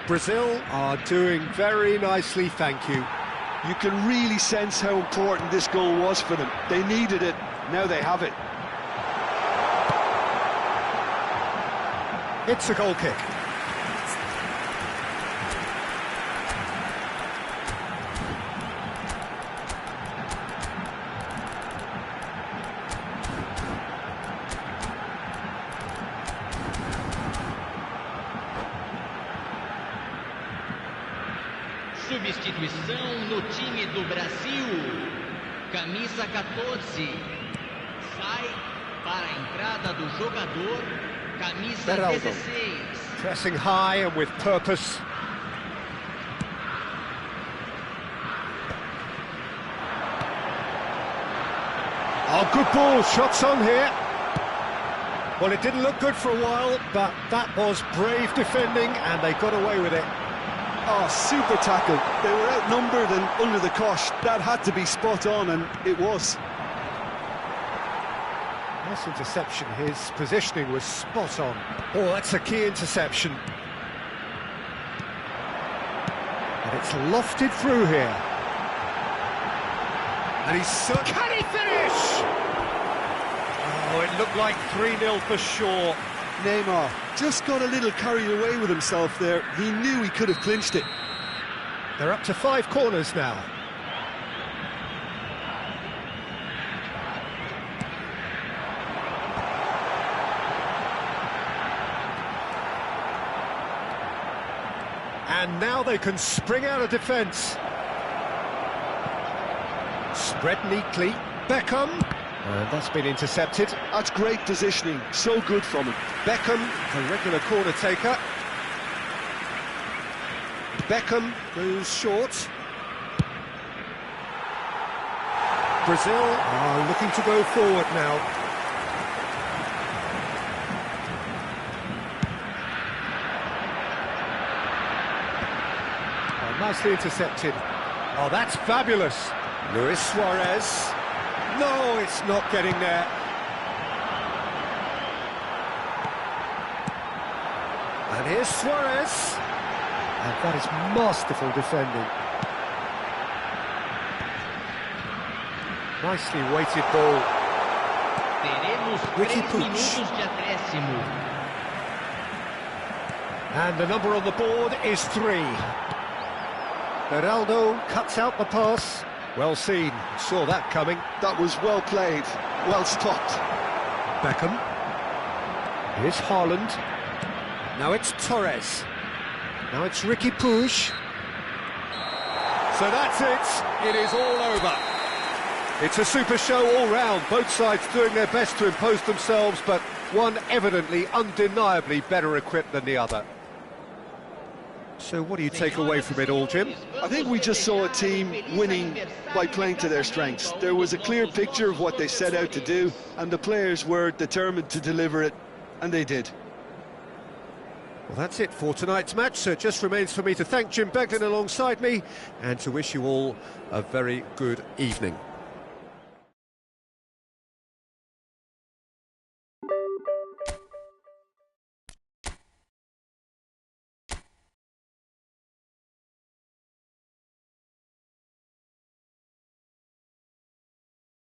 Brazil are doing very nicely, thank you. You can really sense how important this goal was for them. They needed it, now they have it. It's a goal kick. Substituição no time do Brasil. Camisa 14. Sai para a entrada do jogador. Camisa Beraldo. 16. Pressing high and with purpose. Oh, good ball. Shots on here. Well, it didn't look good for a while, but that was brave defending, and they got away with it. Oh, super tackle. They were outnumbered and under the cosh. That had to be spot on, and it was. Nice interception. His positioning was spot on. Oh, that's a key interception. And it's lofted through here. And he's so... Can he finish? Oh, it looked like 3-0 for sure. Neymar just got a little carried away with himself there. He knew he could have clinched it. They're up to 5 corners now. And now they can spring out of defence. Spread neatly. Beckham. And that's been intercepted. That's great positioning. So good from him. Beckham, a regular corner taker. Beckham goes short. Brazil are looking to go forward now. Oh, nicely intercepted. Oh, that's fabulous. Luis Suarez. No, it's not getting there. And here's Suarez. And that is masterful defending. Nicely weighted ball. Teremos Ricky 3 Puig. minutos de acréscimo. And the number on the board is 3. Beraldo cuts out the pass. Well seen, saw that coming. That was well played, well stopped. Beckham. Here's Haaland. Now it's Torres. Now it's Ricky Puig. So that's it. It is all over. It's a super show all round. Both sides doing their best to impose themselves, but one evidently, undeniably better equipped than the other. So what do you take away from it all, Jim? I think we just saw a team winning by playing to their strengths. There was a clear picture of what they set out to do, and the players were determined to deliver it, and they did. Well, that's it for tonight's match, so it just remains for me to thank Jim Beglin alongside me and to wish you all a very good evening.